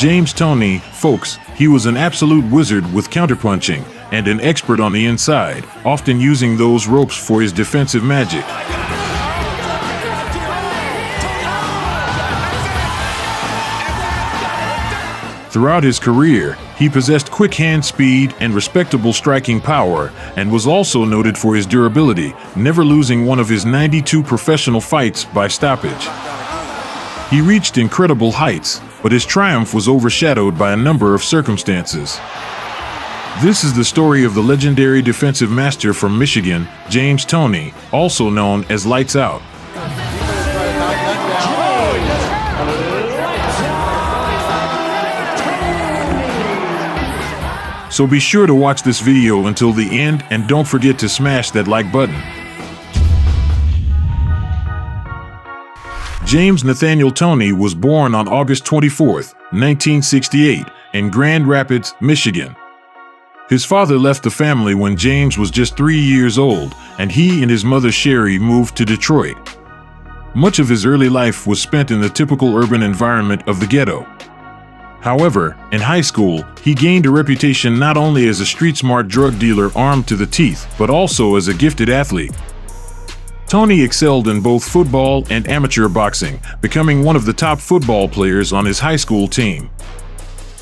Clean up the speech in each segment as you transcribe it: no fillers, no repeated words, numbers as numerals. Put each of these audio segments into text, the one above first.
James Toney, folks, he was an absolute wizard with counterpunching and an expert on the inside, often using those ropes for his defensive magic. Throughout his career, he possessed quick hand speed and respectable striking power, and was also noted for his durability, never losing one of his 92 professional fights by stoppage. He reached incredible heights, but his triumph was overshadowed by a number of circumstances. This is the story of the legendary defensive master from Michigan, James Toney, also known as Lights Out. So be sure to watch this video until the end and don't forget to smash that like button. James Nathaniel Toney was born on August 24, 1968, in Grand Rapids, Michigan. His father left the family when James was just 3 years old, and he and his mother Sherry moved to Detroit. Much of his early life was spent in the typical urban environment of the ghetto. However, in high school, he gained a reputation not only as a street-smart drug dealer armed to the teeth, but also as a gifted athlete. Toney excelled in both football and amateur boxing, becoming one of the top football players on his high school team.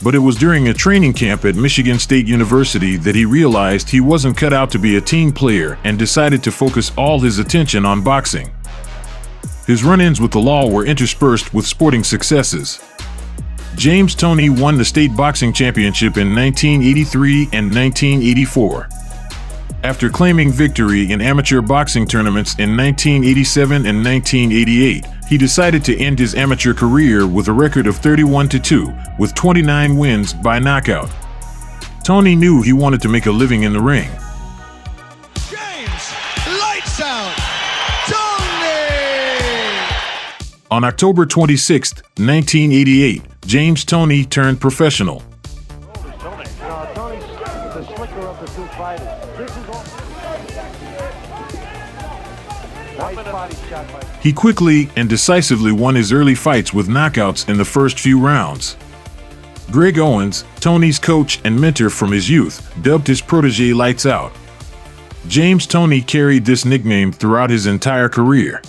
But it was during a training camp at Michigan State University that he realized he wasn't cut out to be a team player and decided to focus all his attention on boxing. His run-ins with the law were interspersed with sporting successes. James Toney won the state boxing championship in 1983 and 1984. After claiming victory in amateur boxing tournaments in 1987 and 1988, he decided to end his amateur career with a record of 31-2, with 29 wins by knockout. Toney knew he wanted to make a living in the ring. James, Lights Out, Toney! On October 26, 1988, James Toney turned professional. Toney's the slicker of the two fighters. This is all. Nice body shot by. He quickly and decisively won his early fights with knockouts in the first few rounds. Greg Owens, Toney's coach and mentor from his youth, dubbed his protege Lights Out. James Toney carried this nickname throughout his entire career.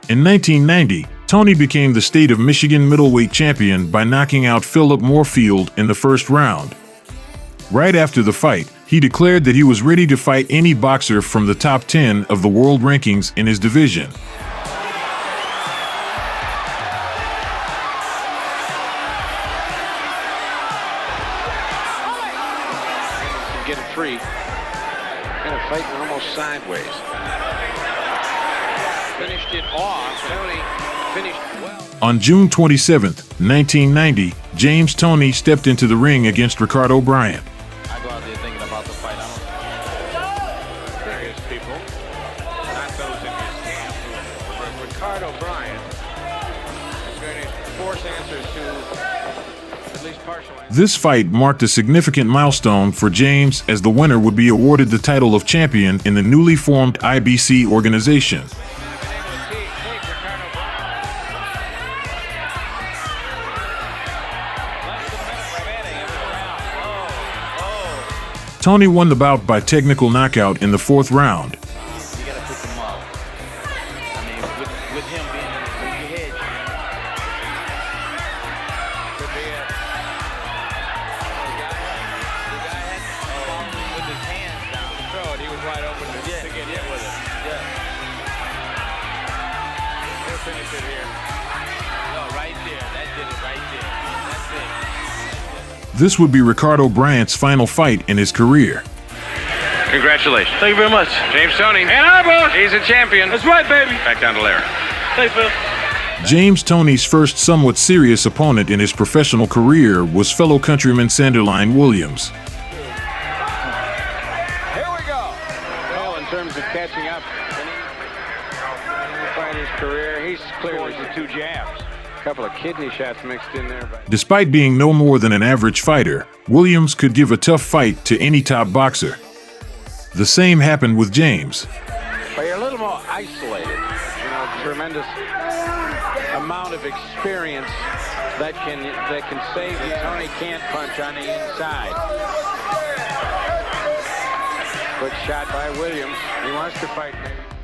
In 1990, Toney became the state of Michigan middleweight champion by knocking out Philip Morefield in the first round. Right after the fight, he declared that he was ready to fight any boxer from the top 10 of the world rankings in his division. Get it free. Kind of fighting almost sideways. Finished it off. Toney finished well. On June 27, 1990, James Toney stepped into the ring against Ricardo Bryant. I go out there thinking about the fight. Various people, not those in his camp. But Ricardo Bryant is going to force answers to at least partial answers. This fight marked a significant milestone for James, as the winner would be awarded the title of champion in the newly formed IBC organization. Toney won the bout by technical knockout in the fourth round. You gotta pick him up. I mean, with him being in the hedge. Could be it. The guy had with his hands down to throw it. He was wide open to get hit with it. Yeah. He'll finish it here. No, right there. That did it right there. That's it. This would be Ricardo Bryant's final fight in his career. Congratulations. Thank you very much. James Toney. And our boss. He's a champion. That's right, baby. Back down to Larry. Thanks, Phil. James Toney's first somewhat serious opponent in his professional career was fellow countryman Sanderline Williams. Here we go. Well, in terms of catching up, in his career, he's clearly the two jabs. A couple of kidney shots mixed in there. Despite being no more than an average fighter, Williams could give a tough fight to any top boxer. The same happened with James. But you're a little more. isolated. You know, tremendous amount of experience that can save you. Toney can't punch on the inside. Good shot by Williams. He wants to fight.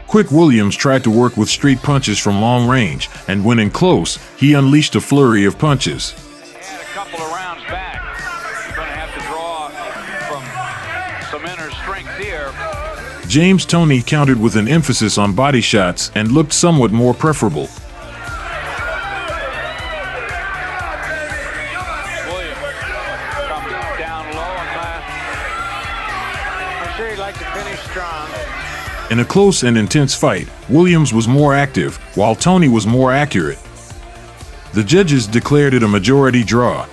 Quick Williams tried to work with straight punches from long range, and when in close, he unleashed a flurry of punches. Had a couple of rounds back. You're going to have to draw from some inner strength here. James Toney countered with an emphasis on body shots and looked somewhat more preferable. Williams comes down low and I'm sure he'd like to finish strong. In a close and intense fight, Williams was more active, while Toney was more accurate. The judges declared it a majority draw.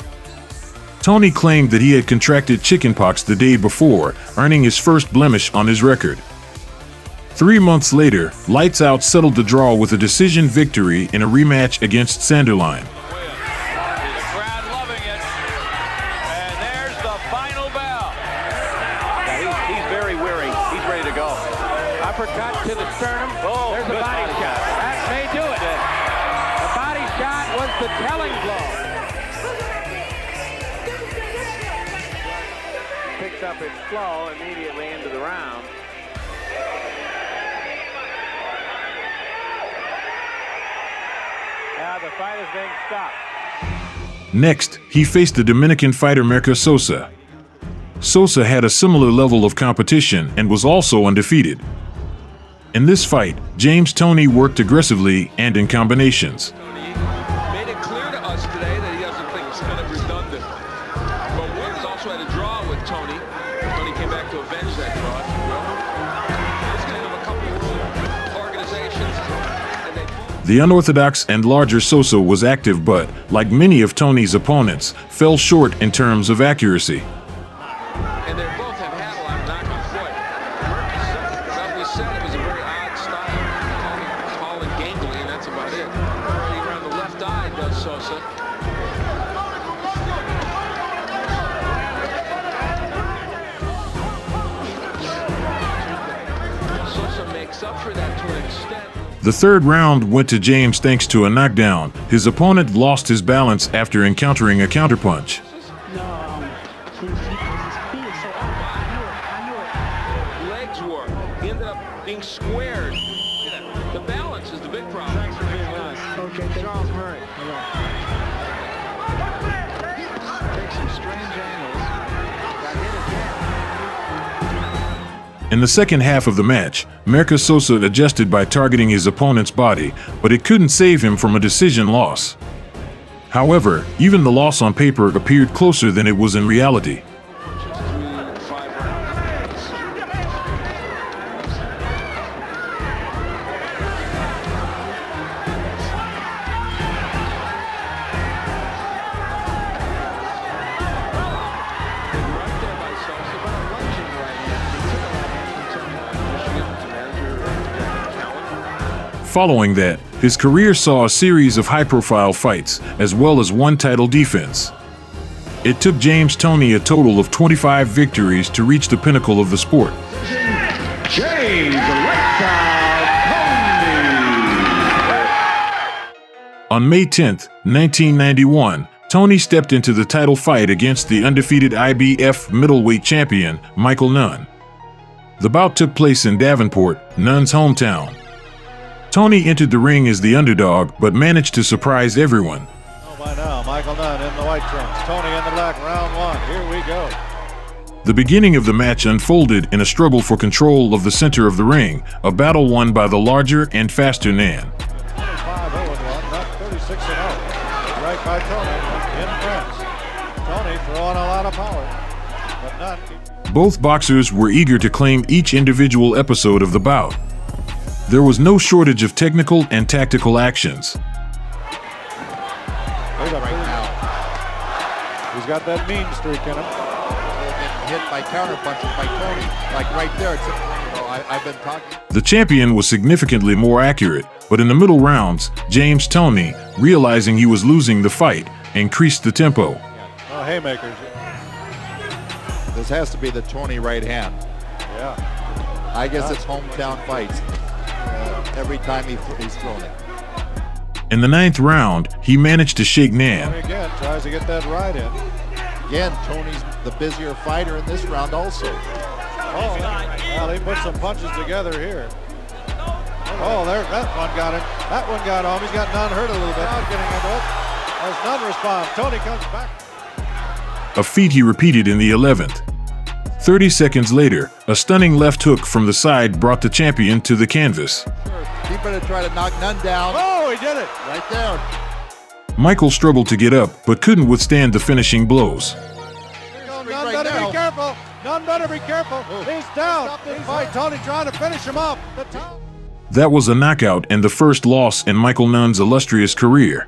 Toney claimed that he had contracted chickenpox the day before, earning his first blemish on his record. 3 months later, Lights Out settled the draw with a decision victory in a rematch against Sanderline. The crowd loving it. And there's the final bell. Yeah, he's very weary. He's ready to go. Uppercut to the sternum. Oh, there's a body shot. That may do it. The body shot was the telling blow. Picks up its flow immediately into the round. Now the fight is being stopped. Next, he faced the Dominican fighter Mirka Sosa. Sosa had a similar level of competition and was also undefeated. In this fight, James Toney worked aggressively and in combinations. Made it clear to us today that he doesn't think it's kind of redundant. But Williams also had a draw with Toney. Toney came back to avenge that draw. It's kind of a couple of organizations. And they The unorthodox and larger Sosa was active but, like many of Toney's opponents, fell short in terms of accuracy. and they both have had a lot of knocking foot. As we said, it was a very odd style. Tall and gangly, and that's about it. Right around the left eye does Sosa. Sosa makes up for that to an extent. The third round went to James thanks to a knockdown. His opponent lost his balance after encountering a counterpunch. Legs work. He ended up being squared. The balance is the big problem. Thanks for being on. Okay, Charles Murray. Take some strange angles. Got hit again. In the second half of the match, Mirka Sosa adjusted by targeting his opponent's body, but it couldn't save him from a decision loss. However, even the loss on paper appeared closer than it was in reality. Following that, his career saw a series of high-profile fights, as well as one title defense. It took James Toney a total of 25 victories to reach the pinnacle of the sport. James Lights Out Toney. On May 10, 1991, Toney stepped into the title fight against the undefeated IBF middleweight champion, Michael Nunn. The bout took place in Davenport, Nunn's hometown. Toney entered the ring as the underdog, but managed to surprise everyone. Oh, by now, Michael Nunn in the white trunks. Toney in the black, round one. Here we go. The beginning of the match unfolded in a struggle for control of the center of the ring, a battle won by the larger and faster Nunn. 25-0-1, not 36-0. Right by Toney in France. Toney throwing a lot of power, but Nunn. Both boxers were eager to claim each individual episode of the bout. There was no shortage of technical and tactical actions. Look at right now. He's got that mean streak in him. Getting hit by counterpunches by Toney. Like right there, it's I've been talking. The champion was significantly more accurate, but in the middle rounds, James Toney, realizing he was losing the fight, increased the tempo. Oh, haymakers. This has to be the Toney right hand. Yeah. I guess it's hometown fights. every time he's thrown it. In the 9th round, he managed to shake Nan. Tony again tries to get that right in. Again, Tony's the busier fighter in this round also. Oh, well, he put some punches together here. Oh, there, that one got him. That one got him. He's got Nunn hurt a little bit. Now getting into it. As Nunn responds, Toney comes back. A feat he repeated in the 11th. 30 seconds later, a stunning left hook from the side brought the champion to the canvas. He better try to knock Nunn down. Oh, he did it. Right there. Michael struggled to get up, but couldn't withstand the finishing blows. Nunn right better now. be careful. Nunn better be careful. He's down. Stop this He's fight. Toney trying to finish him off. The top. That was a knockout and the first loss in Michael Nunn's illustrious career.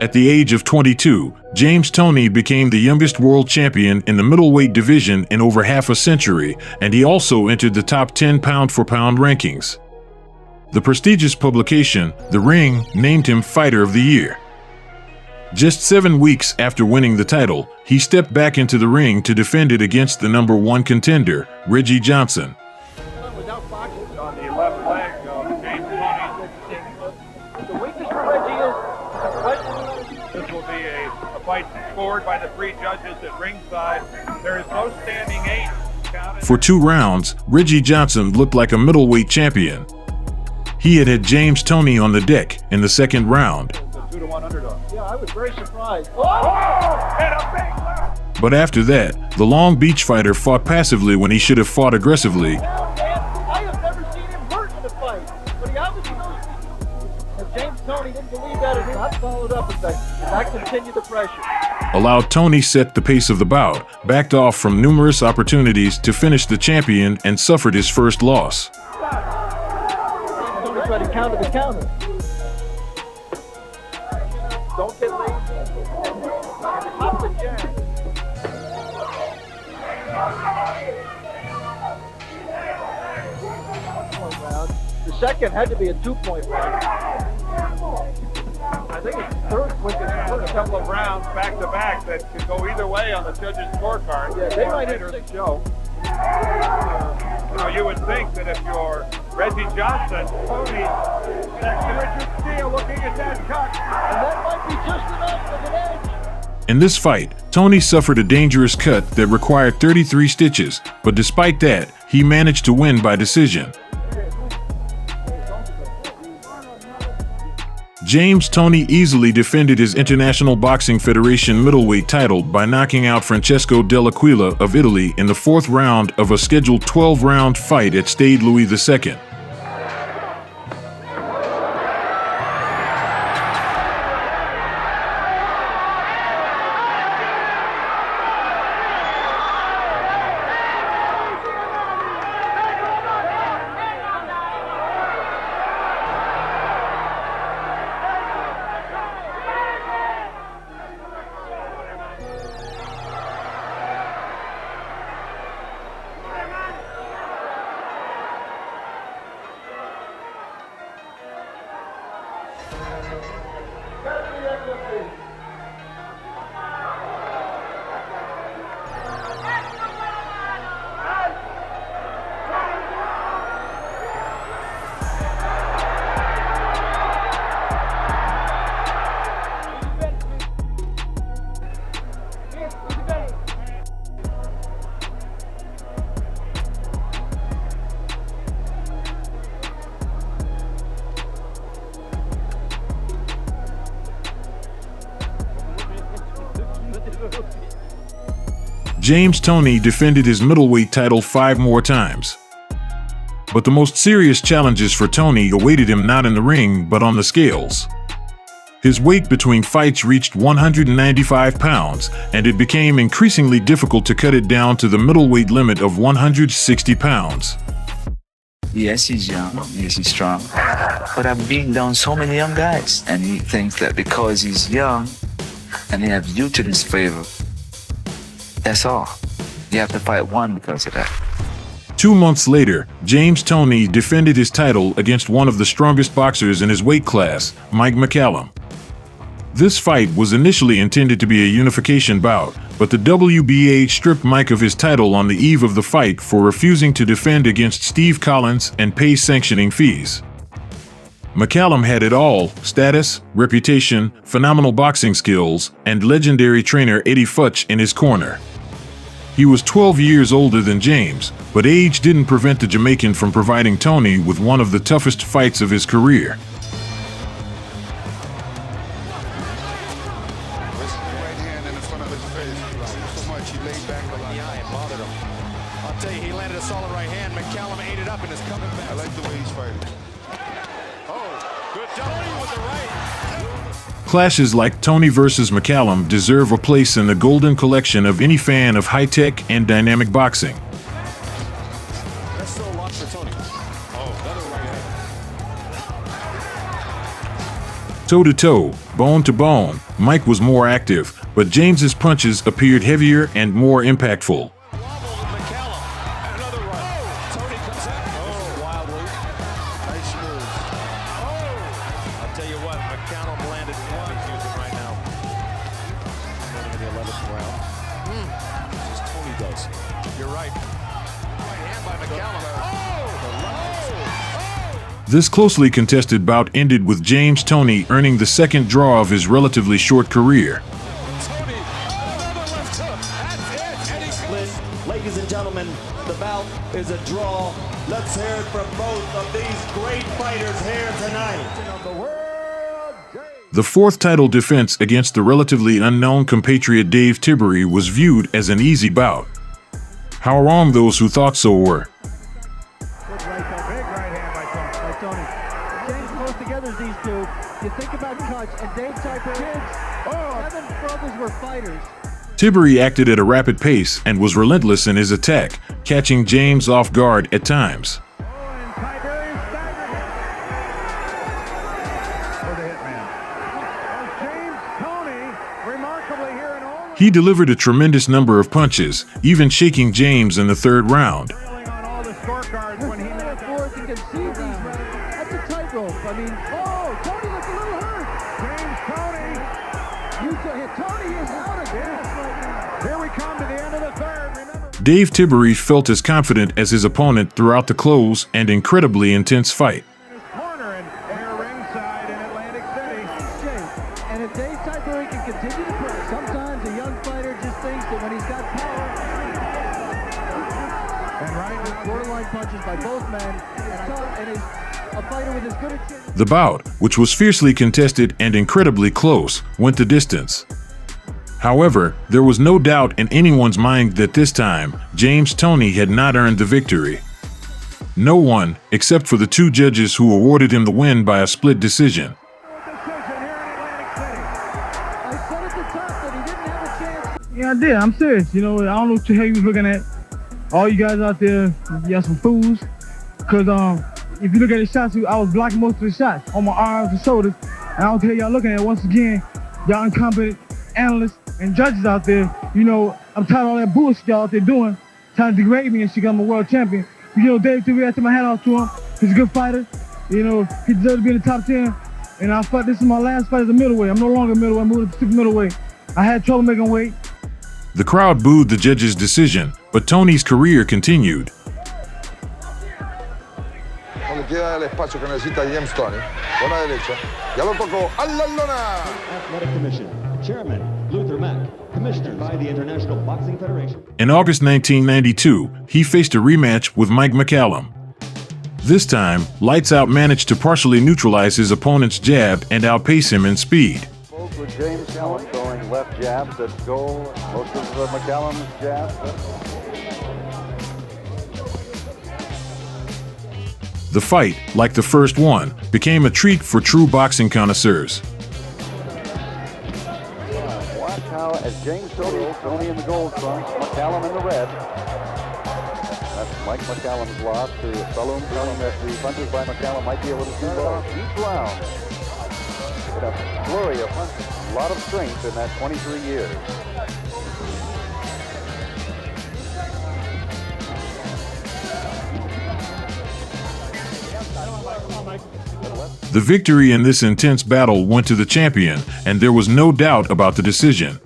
At the age of 22, James Toney became the youngest world champion in the middleweight division in over half a century, and he also entered the top 10 pound-for-pound rankings. The prestigious publication, The Ring, named him Fighter of the Year. Just 7 weeks after winning the title, he stepped back into the ring to defend it against the #1 contender, Reggie Johnson. On the left leg of James Toney. The weakness for Reggie is this will be a fight scored by the 3 judges at ringside. There is no standing 8. For 2 rounds, Reggie Johnson looked like a middleweight champion. He had James Toney on the deck in the 2nd round. 2-1 underdog. Yeah, I was very surprised. Oh! And a big left! But after that, the Long Beach fighter fought passively when he should have fought aggressively. I have never seen him hurt in a fight, but he obviously knows. And James Toney didn't believe that and not followed up and not continue the pressure. Allowed Toney set the pace of the bout, backed off from numerous opportunities to finish the champion, and suffered his first loss. Toney tried to counter the counter. Don't get lazy. Pop the jab. Round. The second had to be a 2-point round. I think it's third quickest first couple of rounds back to back that could go either way on the judges' scorecard. Yeah, they might hit 6 show. You would think that if you're Reggie Johnson, Toney, Richard Steele looking at that cut, and that might be just enough of an edge. In this fight, Toney suffered a dangerous cut that required 33 stitches, but despite that, he managed to win by decision. James Toney easily defended his International Boxing Federation middleweight title by knocking out Francesco Dell'Aquila of Italy in the 4th round of a scheduled 12-round fight at Stade Louis II. James Toney defended his middleweight title 5 more times. But the most serious challenges for Toney awaited him not in the ring, but on the scales. His weight between fights reached 195 pounds, and it became increasingly difficult to cut it down to the middleweight limit of 160 pounds. Yes, he's young. Yes, he's strong. But I've beaten down so many young guys, and he thinks that because he's young and he has youth in his favor, that's all. You have to fight one because of that. 2 months later, James Toney defended his title against one of the strongest boxers in his weight class, Mike McCallum. This fight was initially intended to be a unification bout, but the WBA stripped Mike of his title on the eve of the fight for refusing to defend against Steve Collins and pay sanctioning fees. McCallum had it all: status, reputation, phenomenal boxing skills, and legendary trainer Eddie Futch in his corner. He was 12 years older than James, but age didn't prevent the Jamaican from providing Toney with one of the toughest fights of his career. I'll tell you, he landed a solid right hand. McCallum ate it up and is coming back. I like the way he's fighting. Oh, good Toney with the right. Clashes like Toney versus McCallum deserve a place in the golden collection of any fan of high-tech and dynamic boxing. That's still a lot for Toney. Oh, another right hand. Toe-to-toe, bone-to-bone, Mike was more active, but James's punches appeared heavier and more impactful. This closely contested bout ended with James Toney earning the second draw of his relatively short career. Ladies and gentlemen, the bout is a draw. Let's hear it from both of these great fighters here tonight. The fourth title defense against the relatively unknown compatriot Dave Tiberi was viewed as an easy bout. How wrong those who thought so were. These two, you think about cuts, and Dave Tiberi, seven brothers were fighters. Tiberi acted at a rapid pace and was relentless in his attack, catching James off guard at times. He delivered a tremendous number of punches, even shaking James in the third round. I mean, oh, Toney looks a little hurt. James Toney. Toney is out of gas right now. Here we come to the end of the third. Remember, Dave Tiberi felt as confident as his opponent throughout the close and incredibly intense fight. Corner and air ringside in Atlantic City. And if Dave Tiberi can continue to press, sometimes a young fighter just thinks that when he's got power, and right with borderline punches by both men, and his a fighter with as good a chin. The bout, which was fiercely contested and incredibly close, went the distance. However, there was no doubt in anyone's mind that this time, James Toney had not earned the victory. No one, except for the two judges who awarded him the win by a split decision. Yeah, I did. I'm serious. You know, I don't know what the hell you was looking at. All you guys out there, you got some fools. Because, if you look at the shots, I was blocking most of the shots on my arms and shoulders. And I don't care y'all looking at, once again, y'all incompetent analysts and judges out there. You know, I'm tired of all that bullshit y'all out there doing, trying to degrade me and shit. I'm a world champion. You know, Dave Tiberi, I took my hat off to him. He's a good fighter. You know, he deserves to be in the top 10. And I fought, this is my last fight as a middleweight. I'm no longer a middleweight, I'm moving to super middleweight. I had trouble making weight. The crowd booed the judge's decision, but Toney's career continued. Queda el espacio que necesita James Toney. Con la derecha. Ya lo tocó. ¡Al la lona! Athletic Commission. Chairman Luther Mack. Commissioner by the International Boxing Federation. In August 1992, he faced a rematch with Mike McCallum. This time, Lights Out managed to partially neutralize his opponent's jab and outpace him in speed. With James McCallum throwing left jabs that go most of McCallum's jabs. The fight, like the first one, became a treat for true boxing connoisseurs. Watch how, as James Toney in the gold trunks, McCallum in the red. That's Mike McCallum's loss to a fellow telling that the punches by McCallum might be a little too low. Each round, with a flurry of punches, a lot of strength in that 23 years. The victory in this intense battle went to the champion, and there was no doubt about the decision.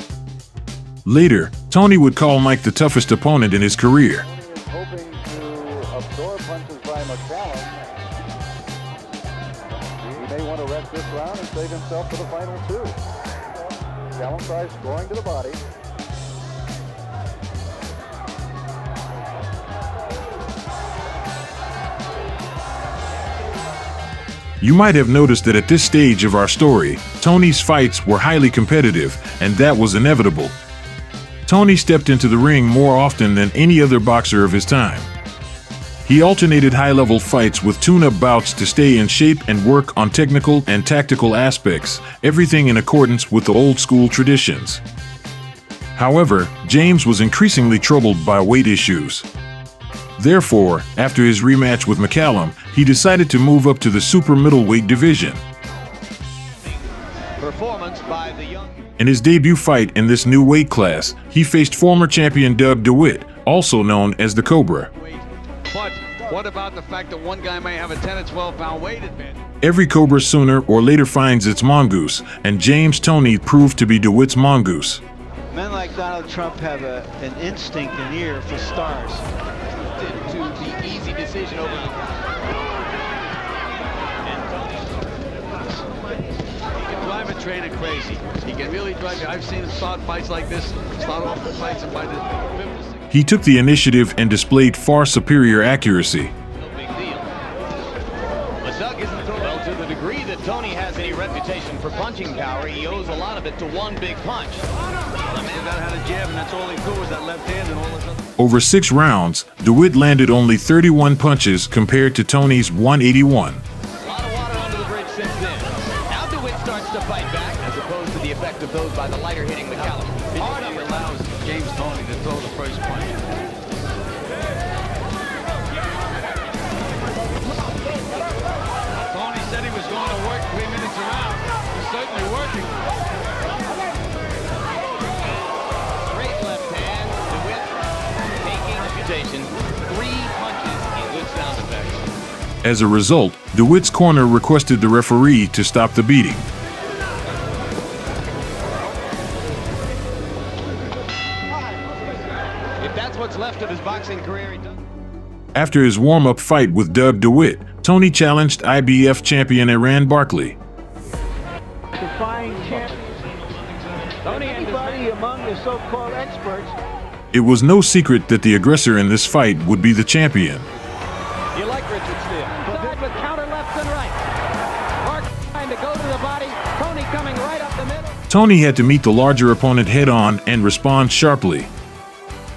Later, Toney would call Mike the toughest opponent in his career. Hoping to absorb punches by McCallum. save himself for the final two. Callum tries scoring to the body. You might have noticed that at this stage of our story, Toney's fights were highly competitive, and that was inevitable. Toney stepped into the ring more often than any other boxer of his time. He alternated high-level fights with tune-up bouts to stay in shape and work on technical and tactical aspects, everything in accordance with the old-school traditions. However, James was increasingly troubled by weight issues. Therefore, after his rematch with McCallum, he decided to move up to the super middleweight division. Performance by the young. In his debut fight in this new weight class, he faced former champion Doug DeWitt, also known as the Cobra. But what about the fact that one guy may have a 10 or 12 pound weight advantage? Every Cobra sooner or later finds its mongoose, and James Toney proved to be DeWitt's mongoose. Men like Donald Trump have an instinct, an ear for stars. To the easy decision over the... He can drive a trainer crazy. He can really drive you. I've seen him start fights like this, start off the fights and fight it. He took the initiative and displayed far superior accuracy. No big deal. But Doug isn't throwing... Well, to the degree that Toney has any reputation for punching power, he owes a lot of it to one big punch. The man got had a jab, and that's all he threw was that left hand and all this other... Over 6 rounds, DeWitt landed only 31 punches compared to Toney's 181. A lot of water under the bridge since then. Now DeWitt starts to fight back, as opposed to the effect of those by the lighter hitting McCallum. Hard up allows James Toney to throw the first punch. Toney said he was going to work 3 minutes around. He's certainly working. Great left hand, DeWitt taking reputation. 3 punches in good sound effects. As a result, DeWitt's corner requested the referee to stop the beating. If that's what's left of his boxing career, he does. After his warm-up fight with Doug DeWitt, Toney challenged IBF champion Iran Barkley. Defying champions. Anybody among the so-called experts. It was no secret that the aggressor in this fight would be the champion. You like Richard Steele. Side with counter left and right. Mark trying to go to the body. Toney coming right up the middle. Toney had to meet the larger opponent head-on and respond sharply.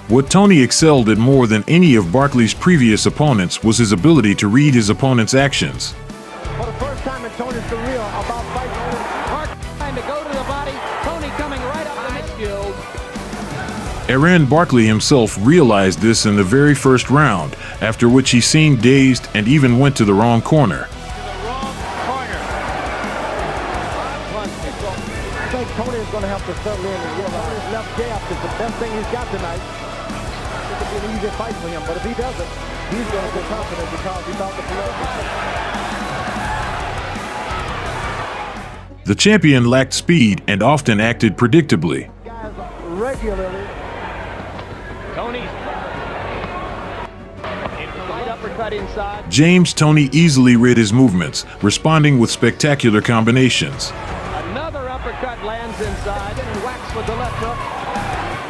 What Toney excelled at more than any of Barkley's previous opponents was his ability to read his opponent's actions. For the first time in Toney's career, about fighting. Mark trying to go to the body. Toney coming right up the midfield. Iran Barkley himself realized this in the very first round, after which he seemed dazed and even went to the wrong corner. I think Toney is going to have to settle in and realize his left jab is the best thing he's got tonight. It could be an easy fight for him, but if he doesn't, he's going to get confident because he's about to blow. The champion lacked speed and often acted predictably. Guys regularly. Toney's Right uppercut inside. James Toney easily read his movements, responding with spectacular combinations. Another uppercut lands inside and whacks with the left hook.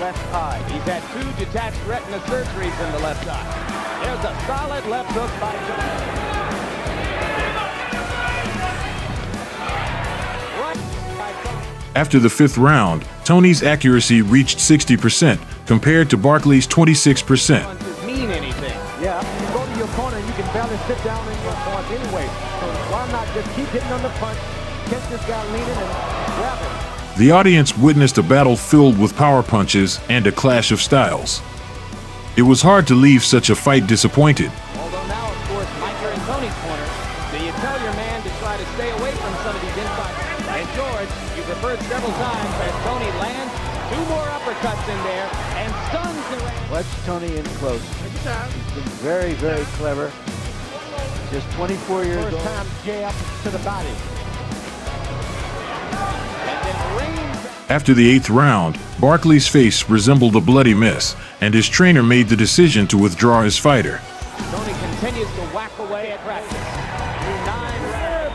Left eye. He's had 2 detached retina surgeries in the left eye. There's a solid left hook by Toney. After the 5th round, Toney's accuracy reached 60% compared to Barkley's 26%. Punches mean anything. Yeah, you go to your corner and you can barely sit down in your point anyway. So why not just keep hitting on the punch, catch this guy leaning and grab him. The audience witnessed a battle filled with power punches and a clash of styles. It was hard to leave such a fight disappointed. Although now, of course, Mike, you're in Toney's corner. Do you tell your man to try to stay away from some of these inside? And George, you've referred several times that Toney lands 2 more uppercuts in there and stuns the range. Watch Toney in close. He's been very, very clever. Just 24 years old. First time jab to the body. And then rains. After the 8th round, Barkley's face resembled a bloody mess, and his trainer made the decision to withdraw his fighter. Toney continues to whack away at practice. 9 rounds.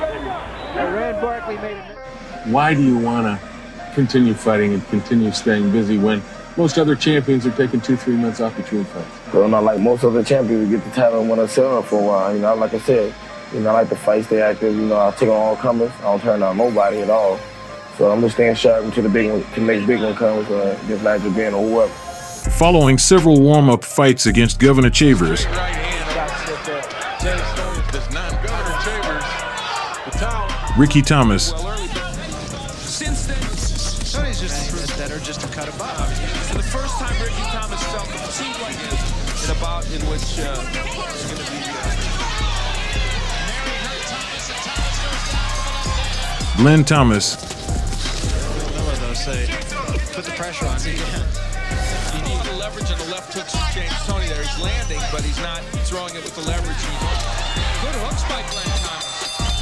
Iran Barkley made it. Why do you want to continue fighting and continue staying busy when most other champions are taking 2-3 months off between fights? Well, not like most other champions, we get the title and want to sit on for a while. You know, like I said, I like to fight, stay active. I take on all comers. I don't turn down nobody at all. So I'm just staying sharp until the next big one comes, just Nigel Ben or whoever. Following several warm-up fights against Governor Chavers, Ricky Thomas, Since then, Tony's just better just to cut above. For the first time, Ricky Thomas felt it seemed like in a bout in which it's going to be. Glenn Thomas, Say, put the pressure on. He needs the leverage on the left hooks from James Toney there. He's landing, but he's not throwing it with the leverage. Good hooks by Glenn Thomas.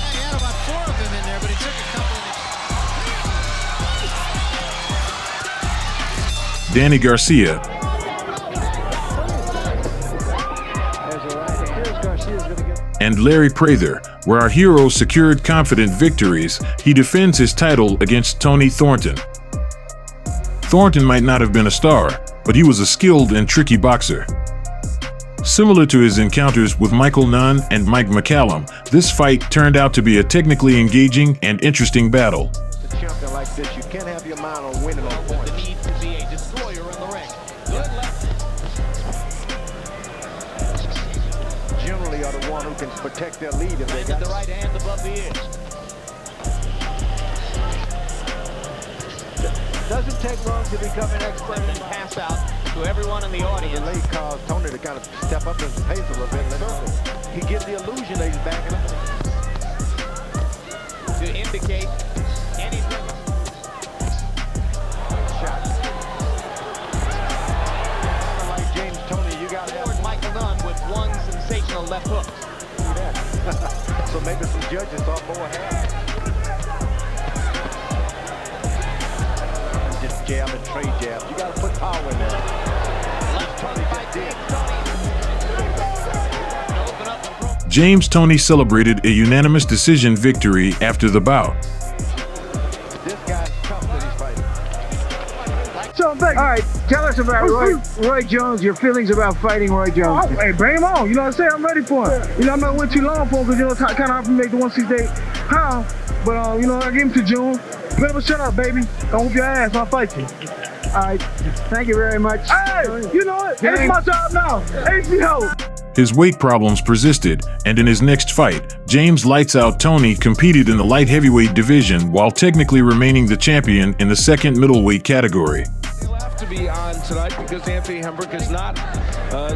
He had about 4 of them in there, but he took a couple. Danny Garcia, and Larry Prather. Where our hero secured confident victories, he defends his title against Tony Thornton. Thornton might not have been a star, but he was a skilled and tricky boxer. Similar to his encounters with Michael Nunn and Mike McCallum, this fight turned out to be a technically engaging and interesting battle. A champion like this, you can't have your mind on winning on points. The need to be a destroyer in the ring. Good left. Generally are the one who can protect their lead if they got the right hand above the ear. Doesn't take long to become an expert and pass out to everyone in the audience. The late caused Tony to kind of step up his pace a little bit. He gives the illusion that he's backing up. To indicate anything. Shot. Like James Toney, you got to have Michael Nunn with one sensational left hook. See that? So maybe some judges thought more had. Just jab and trade jab. You got to put power in there. Left hook by James Toney. James Toney celebrated a unanimous decision victory after the bout. This guy's tough that he's fighting. So, all right, tell us about Roy Jones, your feelings about fighting Roy Jones. Oh, hey, bring him on. You know what I'm saying? I'm ready for him. I'm not went too long for him because, kind of hard to make the 168 pound. But, I give him to June. Better shut up, baby. Don't whoop your ass. I'll fight you. All right. Thank you very much. Hey, you know what? It's my job now. HBO. His weight problems persisted, and in his next fight, James Lights Out Toney competed in the light heavyweight division while technically remaining the champion in the second middleweight category. He'll have to be on tonight because Anthony Hembrick is not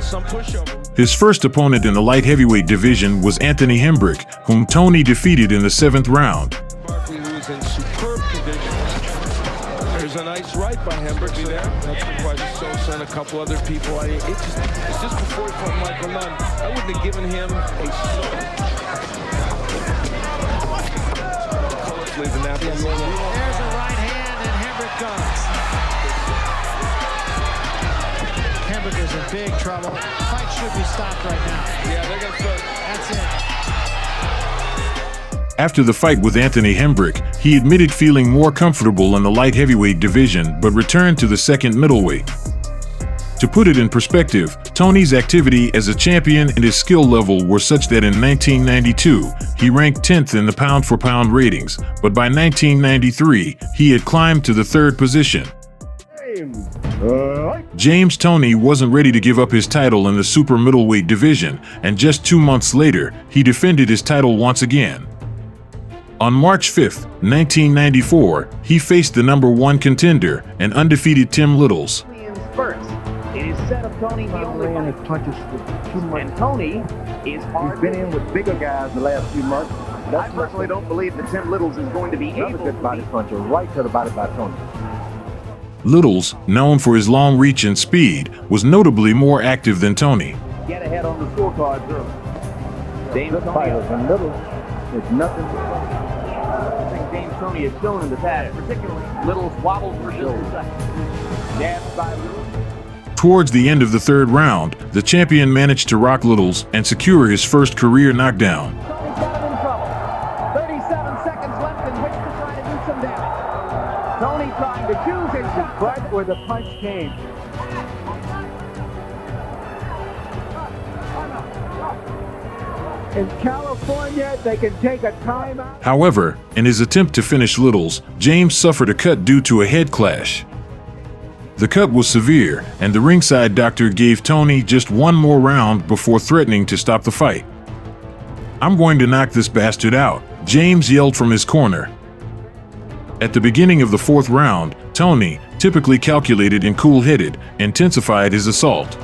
some pushover. His first opponent in the light heavyweight division was Anthony Hembrick, whom Toney defeated in the 7th round. Barkley, who's in superb condition. There's a nice right by Hembrick there. That's by Sosa and a couple other people. It's just before he fought Michael Nunn. I wouldn't have given him a leaving that. There's a right hand and Hembrick comes. Hembrick is in big trouble. Fight should be stopped right now. Yeah, they're going to throw. That's it. After the fight with Anthony Hembrick, he admitted feeling more comfortable in the light heavyweight division but returned to the second middleweight. To put it in perspective, Toney's activity as a champion and his skill level were such that in 1992, he ranked 10th in the pound-for-pound ratings, but by 1993, he had climbed to the 3rd position. James Toney wasn't ready to give up his title in the super middleweight division, and just 2 months later, he defended his title once again. On March 5th, 1994, he faced the #1 contender and undefeated Tim Littles. First, it is said of Toney, he only punches for 2 months. And Toney is hard. He's been in with bigger guys the last few months. I personally don't believe that Tim Littles is going to be able good body puncher, right to the body by Toney. Littles, known for his long reach and speed, was notably more active than Toney. Get ahead on the scorecards early. James Toney and Littles is nothing. I think James Toney has shown in the past, particularly Littles wobbles for just a second. Jabs by Littles. Towards the end of the 3rd round, the champion managed to rock Littles and secure his first career knockdown. Toney's got him in trouble. 37 seconds left in which to try to do some damage. to choose his shot. But where the punch came. In California, they can take a timeout. However, in his attempt to finish Littles, James suffered a cut due to a head clash. The cut was severe, and the ringside doctor gave Toney just one more round before threatening to stop the fight. "I'm going to knock this bastard out," James yelled from his corner. At the beginning of the fourth round, Toney, typically calculated and cool-headed, intensified his assault.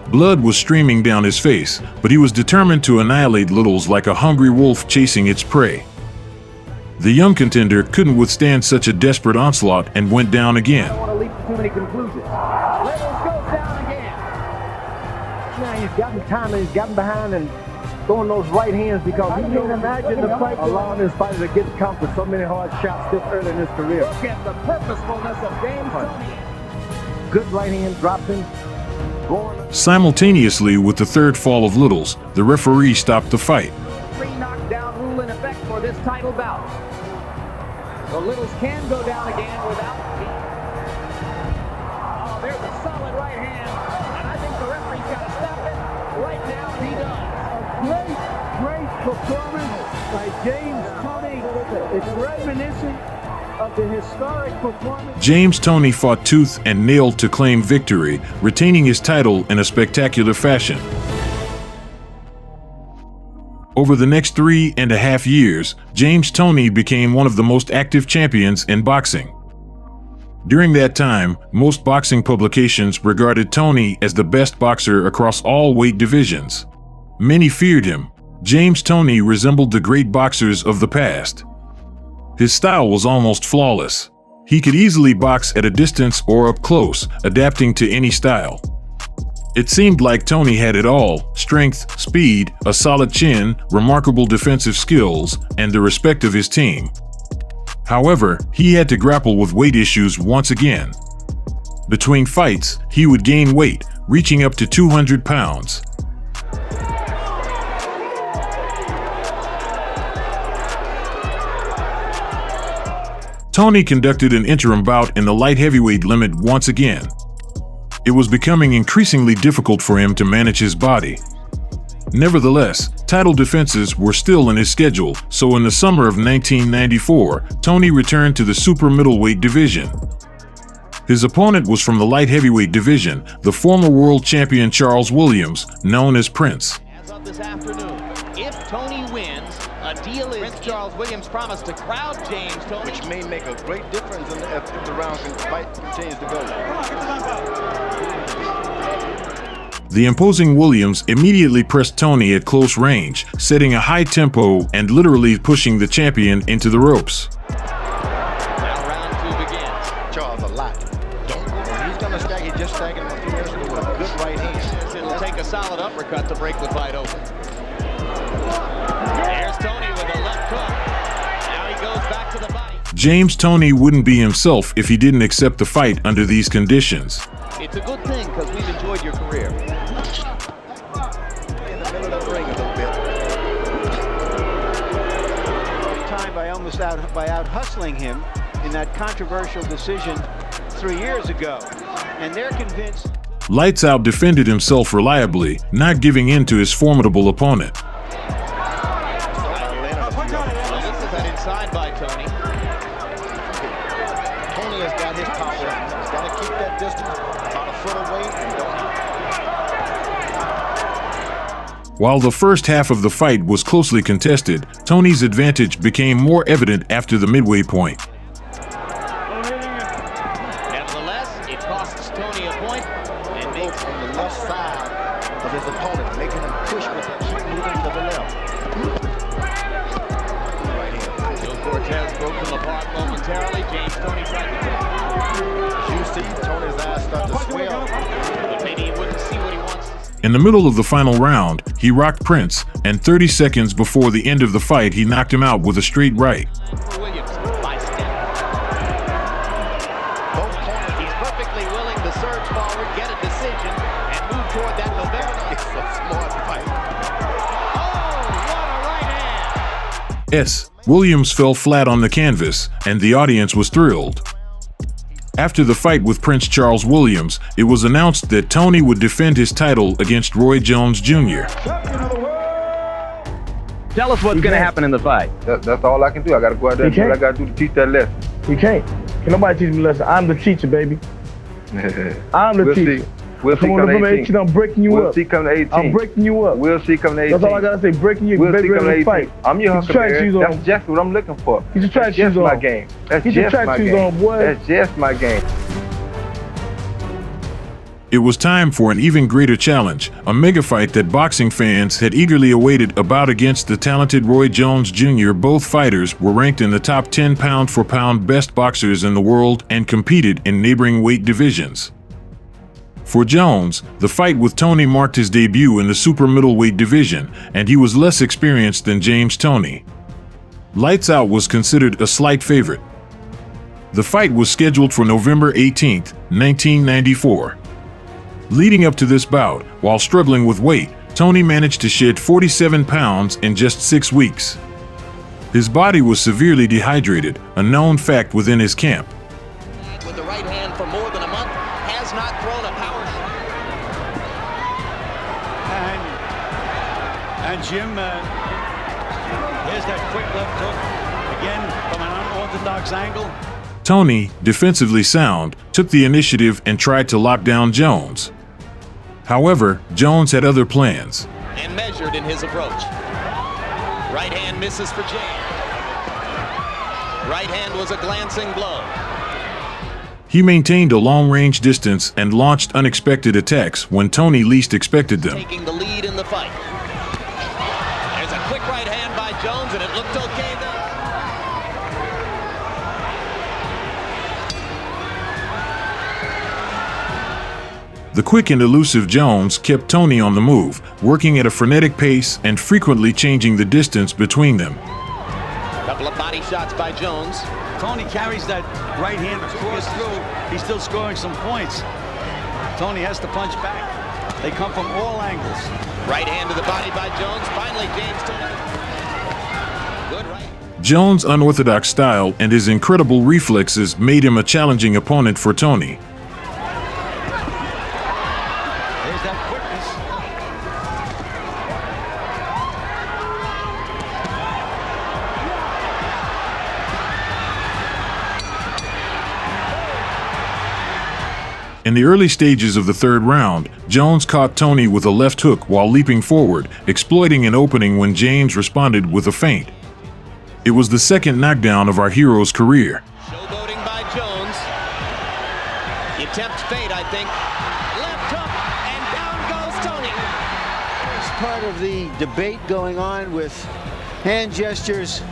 Blood was streaming down his face, but he was determined to annihilate Littles like a hungry wolf chasing its prey. The young contender couldn't withstand such a desperate onslaught and went down again. I don't want to leap to too many conclusions. Littles goes down again. Now he's gotten time and he's gotten behind and throwing those right hands because he can't imagine the fight allowing his fighter to get caught with so many hard shots this early in his career. Look at the purposefulness of James Toney. Good right hand drops him. Simultaneously with the third fall of Littles, the referee stopped the fight. 3 knockdown rule in effect for this title bout. So Littles can go down again without. Oh, there's a solid right hand, and I think the referee's got to stop it right now, and he does. Great performance by James Toney. It's reminiscent of the historic performance. James Toney fought tooth and nail to claim victory, retaining his title in a spectacular fashion. Over the next 3.5 years, James Toney became one of the most active champions in boxing. During that time, most boxing publications regarded Toney as the best boxer across all weight divisions. Many feared him. James Toney resembled the great boxers of the past. His style was almost flawless. He could easily box at a distance or up close, adapting to any style. It seemed like Toney had it all: strength, speed, a solid chin, remarkable defensive skills, and the respect of his team. However, he had to grapple with weight issues once again. Between fights, he would gain weight, reaching up to 200 pounds. Toney conducted an interim bout in the light heavyweight limit once again. It was becoming increasingly difficult for him to manage his body. Nevertheless, title defenses were still in his schedule, so in the summer of 1994, Toney returned to the super middleweight division. His opponent was from the light heavyweight division, the former world champion Charles Williams, known as Prince. As of this afternoon, if Toney wins, a deal is Prince Charles Williams promised to crowd James Toney, which may make a great difference if the round continues to go. The imposing Williams immediately pressed Toney at close range, setting a high tempo and literally pushing the champion into the ropes. Now round 2 begins. Charles, a lot. When he's going to stack, he just stacking a few minutes with a good right hand. It'll take a solid uppercut to break the fight open. There's Toney with a left hook. Now he goes back to the body. James Toney wouldn't be himself if he didn't accept the fight under these conditions. It's a good thing because we've enjoyed your career. In the middle of the ring a little bit. Time by out hustling him in that controversial decision 3 years ago, and they're convinced. Lights Out defended himself reliably, not giving in to his formidable opponent. Inside by Toney. Toney has got his power. He's got to keep that distance about a foot away and don't. While the first half of the fight was closely contested, Toney's advantage became more evident after the midway point. Nevertheless, it costs Toney a point and makes on the left side of his opponent, making him push with that shot moving to the left. Cortez broke them apart momentarily. James Toney tried to break. You see Toney's eyes start to swell. But maybe he wouldn't see what he wants to see. In the middle of the final round, he rocked Prince, and 30 seconds before the end of the fight, he knocked him out with a straight right. For Williams, by step. Both corners, he's perfectly willing to surge forward, get a decision, and move toward that November. It's a smart fight. Oh, what a right hand! Williams fell flat on the canvas, and the audience was thrilled. After the fight with Prince Charles Williams, it was announced that Toney would defend his title against Roy Jones Jr. Tell us what's going to happen in the fight. That's all I can do. I got to go out there and do what I got to do to teach that lesson. You can't. Can nobody teach me a lesson? I'm the teacher, baby. I'm the teacher. We'll see come to 18. I'm breaking you up. We'll see come to 18. I'm breaking you up. We'll see come to 18. That's all I gotta say. Breaking you. We'll baby, see come to 18. Fight. I'm your huckleberry. That's just what I'm looking for. Get your track shoes on. That's my game. That's Get your just track my shoes game. on, boy. That's just my game. It was time for an even greater challenge, a mega fight that boxing fans had eagerly awaited, a bout against the talented Roy Jones Jr. Both fighters were ranked in the top 10 pound-for-pound best boxers in the world and competed in neighboring weight divisions. For Jones, the fight with Toney marked his debut in the super middleweight division, and he was less experienced than James Toney. Lights Out was considered a slight favorite. The fight was scheduled for November 18, 1994. Leading up to this bout, while struggling with weight, Toney managed to shed 47 pounds in just 6 weeks. His body was severely dehydrated, a known fact within his camp. With the right hand for more than a month, has not thrown a power shot. And Jim, here's that quick left hook, again from an unorthodox angle. Toney, defensively sound, took the initiative and tried to lock down Jones. However, Jones had other plans. And measured in his approach. Right hand misses for James. Right hand was a glancing blow. He maintained a long-range distance and launched unexpected attacks when Toney least expected them. Taking the lead in the fight. There's a quick right hand by Jones, and it looked okay there. The quick and elusive Jones kept Toney on the move, working at a frenetic pace and frequently changing the distance between them. Couple of body shots by Jones. Toney carries that right hand across through. He's still scoring some points. Toney has to punch back. They come from all angles. Right hand to the body by Jones. Finally, James Toney. Good right. Jones' unorthodox style and his incredible reflexes made him a challenging opponent for Toney. There's that quickness. In the early stages of the third round, Jones caught Toney with a left hook while leaping forward, exploiting an opening when James responded with a feint. It was the second knockdown of our hero's career. Showboating by Jones. You tempt fate, I think. Left hook, and down goes Toney. It's part of the debate going on with hand gestures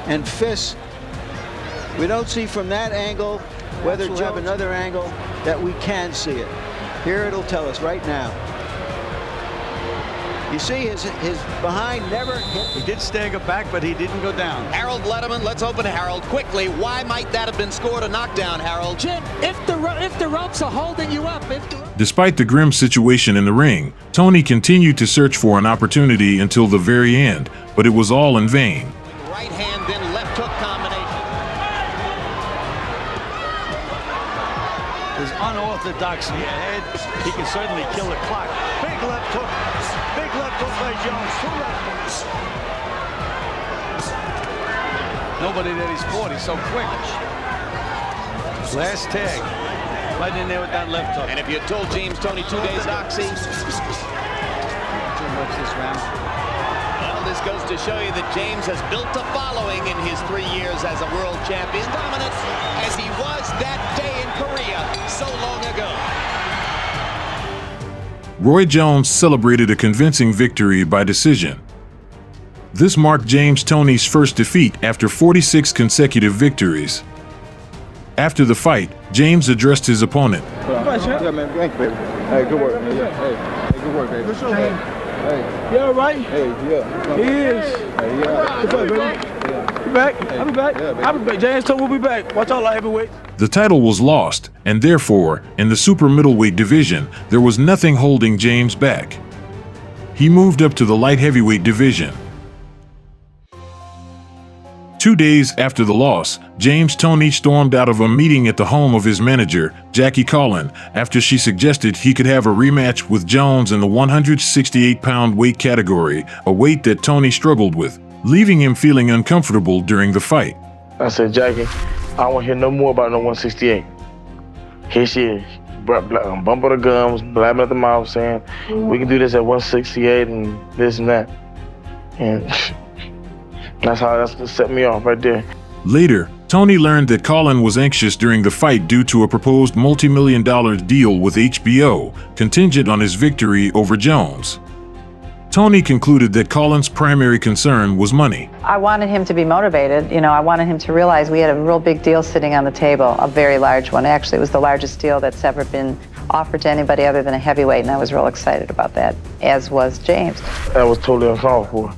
and fists. We don't see from that angle whether you have another angle that we can see it. Here it'll tell us right now. You see his behind never hit. He did stagger back, but he didn't go down. Harold Letterman, let's open Harold quickly. Why might that have been scored a knockdown, Harold? Jim, if the ropes are holding you up, Despite the grim situation in the ring, Toney continued to search for an opportunity until the very end, but it was all in vain. Right hand, then left hook combination. His unorthodox head, he can certainly kill the clock. Big left hook by Jones. 2 left hooks. Nobody that he's fought, he's so quick. Last tag, right in there with that left hook. And if you told James Toney 2 days oxy, too much this round. Well, this goes to show you that James has built a following in his 3 years as a world champion. Dominant as he was that day in Korea so long ago. Roy Jones celebrated a convincing victory by decision. This marked James Toney's first defeat after 46 consecutive victories. After the fight, James addressed his opponent. Yeah, man. Thanks, baby. Hey, good work, man. Yeah. Hey, good work, baby. Hey. You all right? Hey, yeah. He is. Hey, yeah. What's up, baby? Yeah. Be back. I'll be back. Yeah, baby. I'll be back. James Toney will be back. Watch out, light heavyweight. The title was lost, and therefore, in the super middleweight division, there was nothing holding James back. He moved up to the light heavyweight division. 2 days after the loss, James Toney stormed out of a meeting at the home of his manager, Jackie Collin, after she suggested he could have a rematch with Jones in the 168-pound weight category, a weight that Toney struggled with, leaving him feeling uncomfortable during the fight. I said, Jackie, I don't want to hear no more about no 168. Here she is, bumping the gums, blabbing at the mouth, saying, we can do this at 168 and this and that. And that's set me off right there. Later, Toney learned that Collin was anxious during the fight due to a proposed multi-million-dollar deal with HBO, contingent on his victory over Jones. Toney concluded that Collin's primary concern was money. I wanted him to be motivated. You know, I wanted him to realize we had a real big deal sitting on the table, a very large one. Actually, it was the largest deal that's ever been offered to anybody other than a heavyweight, and I was real excited about that, as was James. That was totally uncalled for.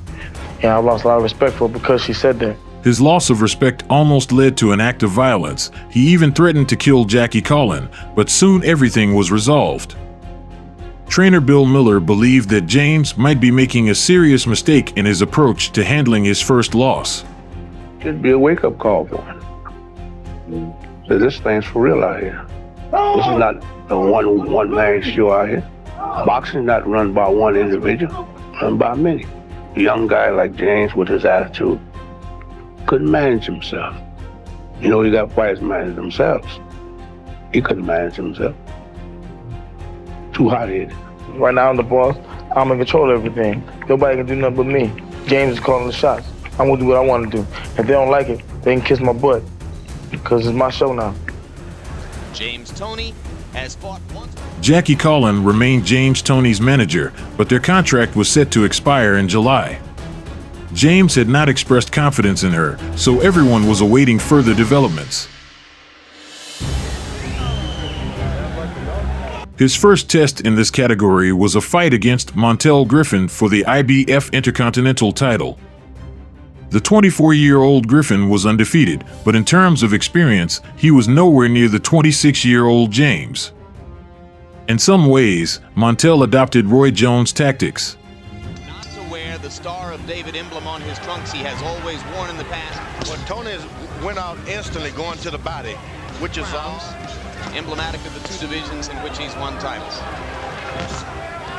And I lost a lot of respect for her because she said that. His loss of respect almost led to an act of violence. He even threatened to kill Jackie Collin, but soon everything was resolved. Trainer Bill Miller believed that James might be making a serious mistake in his approach to handling his first loss. It'd be a wake-up call for him. So this thing's for real out here. This is not a one-man show out here. Boxing is not run by one individual, run by many. A young guy like James with his attitude couldn't manage himself. You know, you got fighters manage themselves. He couldn't manage himself. Too hot-headed. Right now I'm the boss. I'm in control of everything. Nobody can do nothing but me. James is calling the shots. I'm gonna do what I want to do. If they don't like it, they can kiss my butt, because it's my show now. James Toney has fought once. Jackie Collin remained James Toney's manager, but their contract was set to expire in July. James had not expressed confidence in her, so everyone was awaiting further developments. His first test in this category was a fight against Montel Griffin for the IBF Intercontinental title. The 24-year-old Griffin was undefeated, but in terms of experience, he was nowhere near the 26-year-old James. In some ways, Montel adopted Roy Jones' tactics. Not to wear the Star of David emblem on his trunks he has always worn in the past. Well, Toney went out instantly going to the body, which is emblematic of the two divisions in which he's won titles.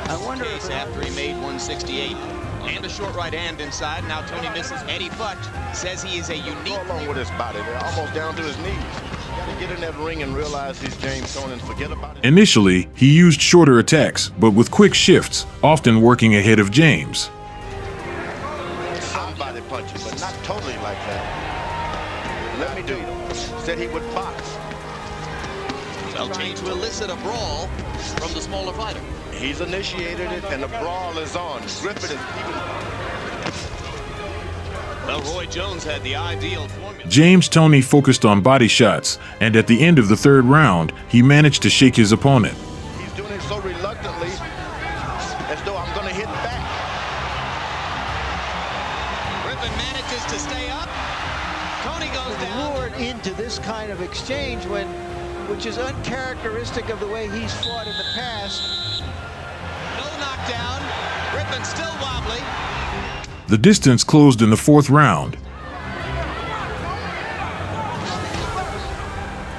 I wonder if after he made 168 and a short right hand inside, now Toney misses. Eddie Futch says he is a unique. Go along with his body, they're almost down to his knees. To get in that ring and realize he's James Toney and forget about it. Initially, he used shorter attacks, but with quick shifts, often working ahead of James. Some body punching, but not totally like that. Let me do it. Said he would box. Well, trying to elicit a brawl from the smaller fighter. He's initiated it, and the brawl is on. Griffin is even. Well, Roy Jones had the ideal formula. James Toney focused on body shots, and at the end of the third round, he managed to shake his opponent. He's doing it so reluctantly, as though I'm going to hit back. Griffin manages to stay up. Toney goes down. Lured into this kind of exchange which is uncharacteristic of the way he's fought in the past. No knockdown. Griffin still wobbly. The distance closed in the fourth round.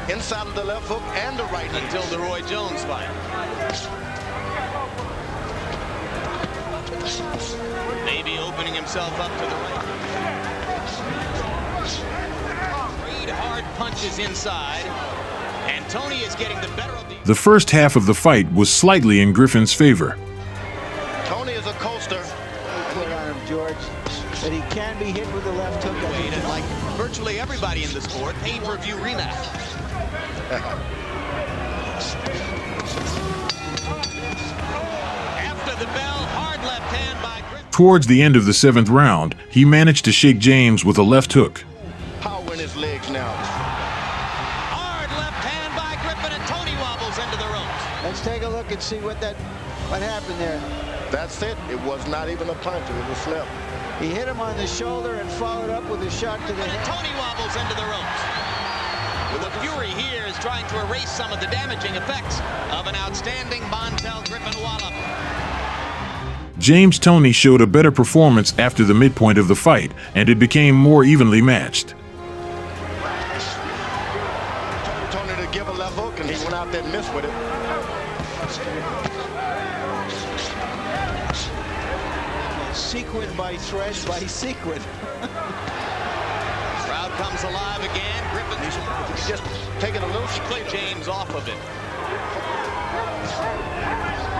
Inside of the left hook and the right until the Roy Jones fight. Maybe opening himself up to the right. 3 hard punches inside. And Toney is getting the better of the first half of the fight was slightly in Griffin's favor. Toney is a coaster. Put on him, George, that he can be hit with the left hook. And like virtually everybody in the sport, pay-per-view rematch. After the bell, hard left hand by Griffin. Towards the end of the 7th round, he managed to shake James with a left hook. Power in his legs now. Let's take a look and see what happened there. That's it. It was not even a punch. It was a slip. He hit him on the shoulder and followed up with a shot to the head. Toney wobbles into the ropes. The Fury here is trying to erase some of the damaging effects of an outstanding Montel Griffin wallop. James Toney showed a better performance after the midpoint of the fight, and it became more evenly matched. Toney to give a left hook, and he went out there and missed with it. Sequin by thread by sequin. Crowd comes alive again. Griffin, He's just taking a little play James off of it.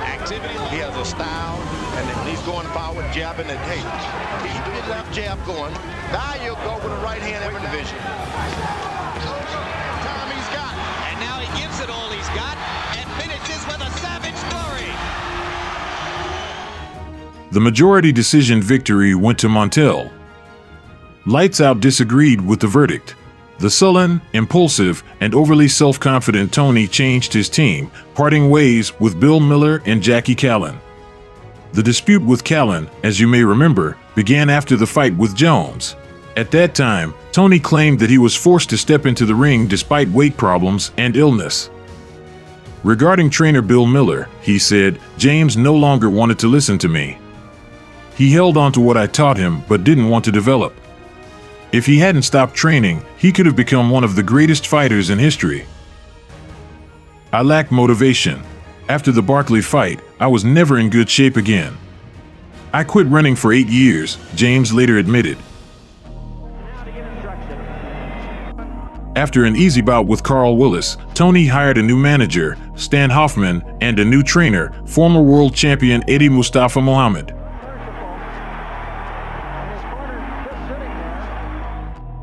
Activity. He has a style, and then he's going forward, jabbing, and hey, keep his left jab going. Now you'll go with a right hand every division. Time he's got. And now he gives it all he's got and finishes with a savage flurry. The majority decision victory went to Montel. Lights Out disagreed with the verdict. The sullen, impulsive, and overly self-confident Toney changed his team, parting ways with Bill Miller and Jackie Callan. The dispute with Callan, as you may remember, began after the fight with Jones. At that time, Toney claimed that he was forced to step into the ring despite weight problems and illness. Regarding trainer Bill Miller, he said, "James no longer wanted to listen to me. He held on to what I taught him but didn't want to develop. If he hadn't stopped training, he could have become one of the greatest fighters in history. I lacked motivation. After the Barkley fight, I was never in good shape again. I quit running for 8 years," James later admitted. After an easy bout with Carl Willis, Toney hired a new manager, Stan Hoffman, and a new trainer, former world champion Eddie Mustafa Muhammad.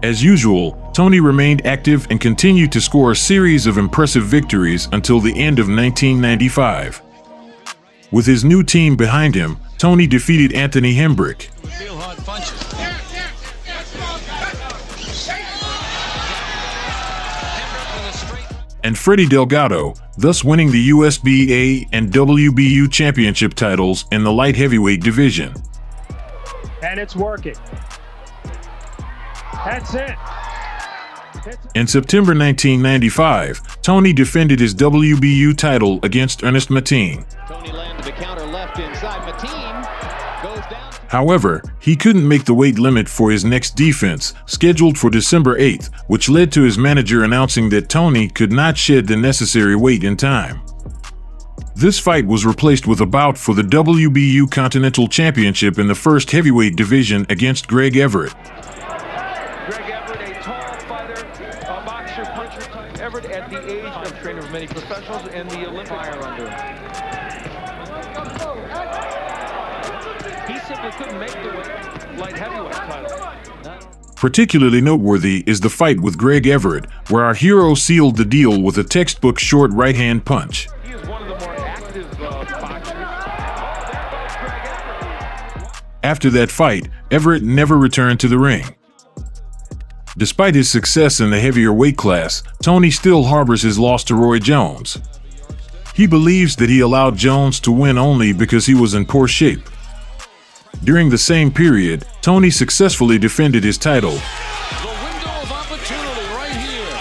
As usual, Toney remained active and continued to score a series of impressive victories until the end of 1995. With his new team behind him, Toney defeated Anthony Hembrick and Freddie Delgado, thus winning the USBA and WBU championship titles in the light heavyweight division. And it's working. That's it. In September 1995, Toney defended his WBU title against Ernest Mateen. Toney landed the counter left inside. Mateen goes down. However, he couldn't make the weight limit for his next defense, scheduled for December 8th, which led to his manager announcing that Toney could not shed the necessary weight in time. This fight was replaced with a bout for the WBU Continental Championship in the first heavyweight division against Greg Everett. Everett, at the age of trainer of many professionals and the Olympic fire under him. He simply couldn't make the light heavyweight title. Particularly noteworthy is the fight with Greg Everett, where our hero sealed the deal with a textbook short right-hand punch. He is one of the more active boxers. After that fight, Everett never returned to the ring. Despite his success in the heavier weight class, Toney still harbors his loss to Roy Jones. He believes that he allowed Jones to win only because he was in poor shape. During the same period, Toney successfully defended his title. The window of opportunity right here.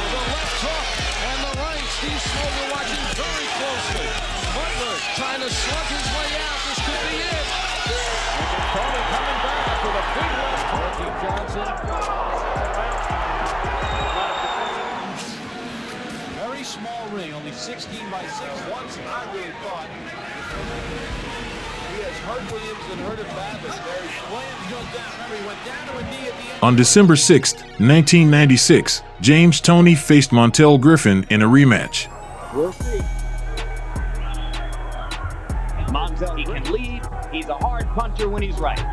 The left hook and the right. Steve Slover watching very closely. Butler trying to slug his way out. This could be it. Toney coming back with a big left hook. Johnson. Very small ring, only 16 by 6. Once I really thought he has hurt Williams and hurt him badly. Williams goes down. Remember, he went down to a knee at the end. On December 6, 1996, James Toney faced Montel Griffin in a rematch. We'll see. Montel, he can lead. He's a hard puncher when he's right.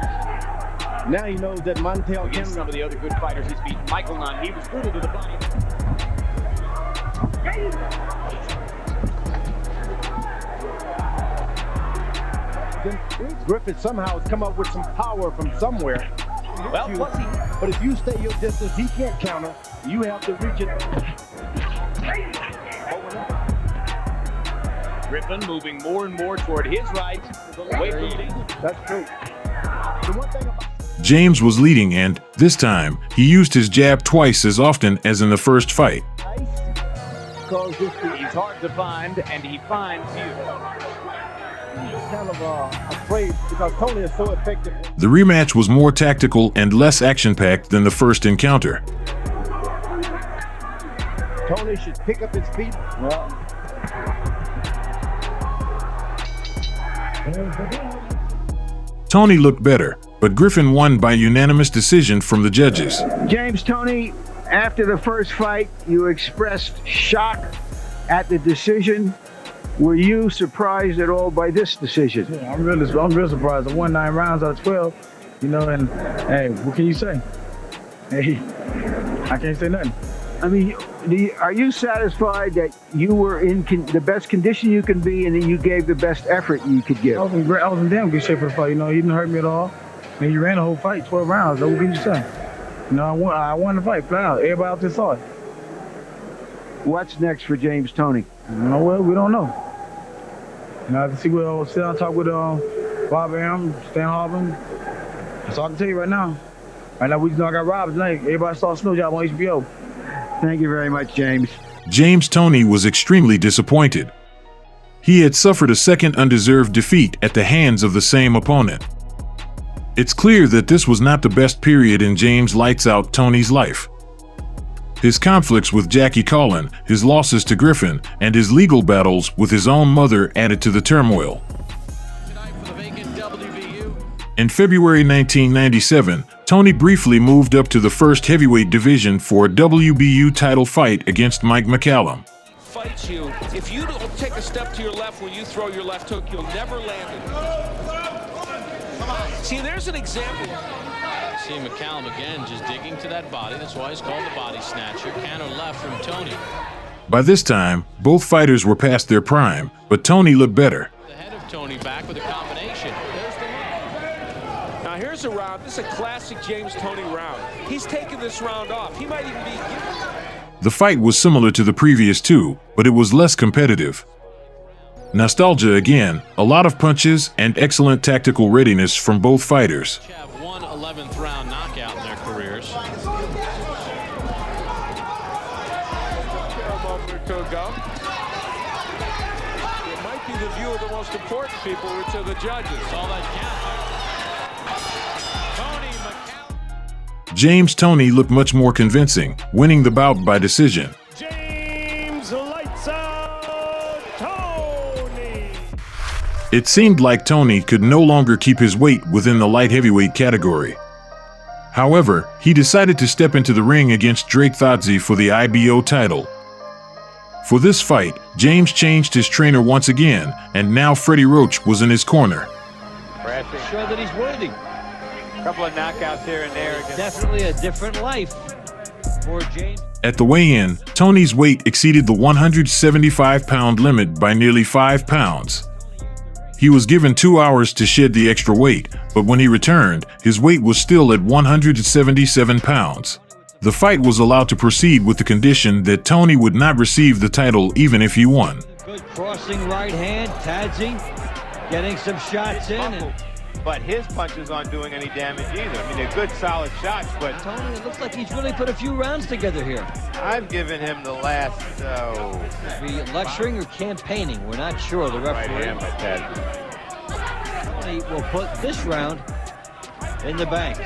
Now he knows that Montel can. Some of the other good fighters he's beaten. Michael Nunn, he was brutal to the body. Griffith somehow has come up with some power from somewhere. Well, plus he... But if you stay your distance, he can't counter. You have to reach it. Griffin moving more and more toward his right. Away from leading. That's true. The one thing about James was leading and, this time, he used his jab twice as often as in the first fight. He's hard to find, and he finds you. kind of afraid because Toney is so effective. The rematch was more tactical and less action-packed than the first encounter. Toney should pick up his feet. Toney looked better, but Griffin won by unanimous decision from the judges. James Toney, after the first fight, you expressed shock at the decision. Were you surprised at all by this decision? Yeah, I'm real surprised. I won 9 rounds out of 12, you know, and hey, what can you say? Hey, I can't say nothing. I mean, are you satisfied that you were in the best condition you can be and that you gave the best effort you could give? I was in damn good shape for the fight. You know, he didn't hurt me at all. And he ran the whole fight, 12 rounds. So what can you say? You know, I won the fight, flat out. Everybody out there saw it. What's next for James Toney? You know, well, we don't know. You know, I have to see what sit down and talk with Bob Arum, Stan Harvin. That's all I can tell you right now. Right now, we just know I got robbed tonight. Everybody saw Snow Job on HBO. Thank you very much, James. James Toney was extremely disappointed. He had suffered a second undeserved defeat at the hands of the same opponent. It's clear that this was not the best period in James "Lights Out" Toney's life. His conflicts with Jackie Collin, his losses to Griffin, and his legal battles with his own mother added to the turmoil. In February 1997, Toney briefly moved up to the first heavyweight division for a WBU title fight against Mike McCallum. Fights you. If you don't take a step to your left when you throw your left hook, you'll never land it. See, there's an example. See McCallum again just digging to that body. That's why he's called the body snatcher. Counter left from Toney. By this time, both fighters were past their prime, but Toney looked better. The head of Toney back with a combination. There's the one. Now here's a round. This is a classic James Toney round. He's taking this round off. He might even be... The fight was similar to the previous two, but it was less competitive. Nostalgia again, a lot of punches, and excellent tactical readiness from both fighters. Have one 11th round knockout in their careers. It might be the view of the most important people, which are the judges. All that James Toney looked much more convincing, winning the bout by decision. James "Lights Out" Toney. It seemed like Toney could no longer keep his weight within the light heavyweight category. However, he decided to step into the ring against Drake Thodsey for the IBO title. For this fight, James changed his trainer once again, and now Freddie Roach was in his corner. Brash is sure that he's worthy. Couple of knockouts here and there. Definitely a different life for James. At the weigh-in, Toney's weight exceeded the 175-pound limit by nearly 5 pounds. He was given 2 hours to shed the extra weight, but when he returned, his weight was still at 177 pounds. The fight was allowed to proceed with the condition that Toney would not receive the title even if he won. Good crossing right hand, Thodsey getting some shots in. But his punches aren't doing any damage either. I mean, they're good, solid shots, but... Toney, it looks like he's really put a few rounds together here. I've given him the last, Be lecturing or campaigning? We're not sure. The referee. Right hand by Thodsey. Toney will put this round in the bank.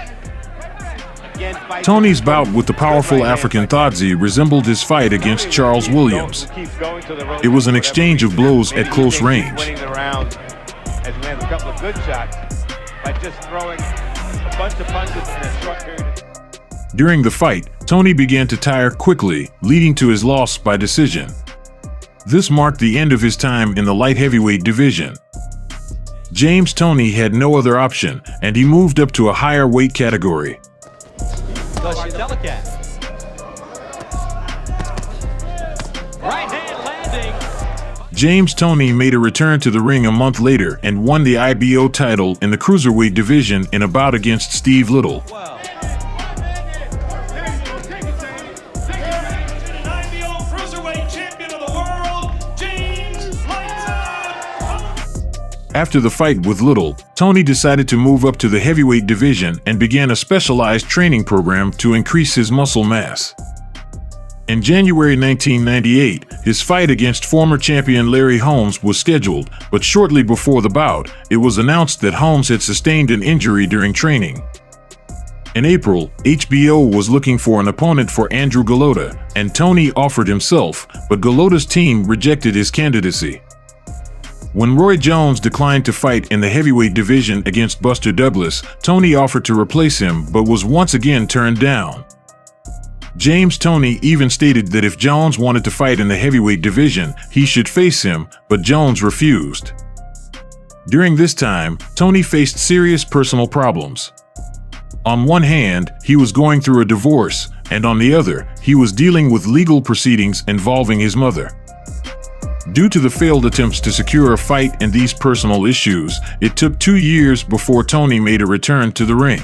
Toney's bout with the powerful African Thodsey resembled his fight against Charles Williams. It was an exchange of blows at close range. Winning the round as he lands a couple of good shots by just throwing a bunch of punches in a short period. During the fight, Toney began to tire quickly, leading to his loss by decision. This marked the end of his time in the light heavyweight division. James Toney had no other option, and he moved up to a higher weight category. Right hand landing. James Toney made a return to the ring a month later and won the IBO title in the cruiserweight division in a bout against Steve Little. After the fight with Little, Toney decided to move up to the heavyweight division and began a specialized training program to increase his muscle mass. In January 1998, his fight against former champion Larry Holmes was scheduled, but shortly before the bout, it was announced that Holmes had sustained an injury during training. In April, HBO was looking for an opponent for Andrew Golota, and Toney offered himself, but Golota's team rejected his candidacy. When Roy Jones declined to fight in the heavyweight division against Buster Douglas, Toney offered to replace him but was once again turned down. James Toney even stated that if Jones wanted to fight in the heavyweight division, he should face him, but Jones refused. During this time, Toney faced serious personal problems. On one hand, he was going through a divorce, and on the other, he was dealing with legal proceedings involving his mother. Due to the failed attempts to secure a fight and these personal issues, it took 2 years before Toney made a return to the ring.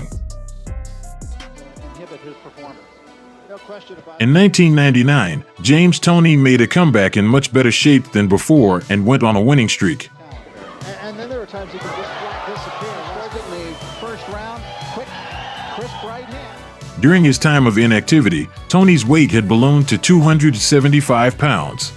In 1999, James Toney made a comeback in much better shape than before and went on a winning streak. And then there were times he could just flat disappear. Started in the first round, quick, crisp right hand. During his time of inactivity, Toney's weight had ballooned to 275 pounds.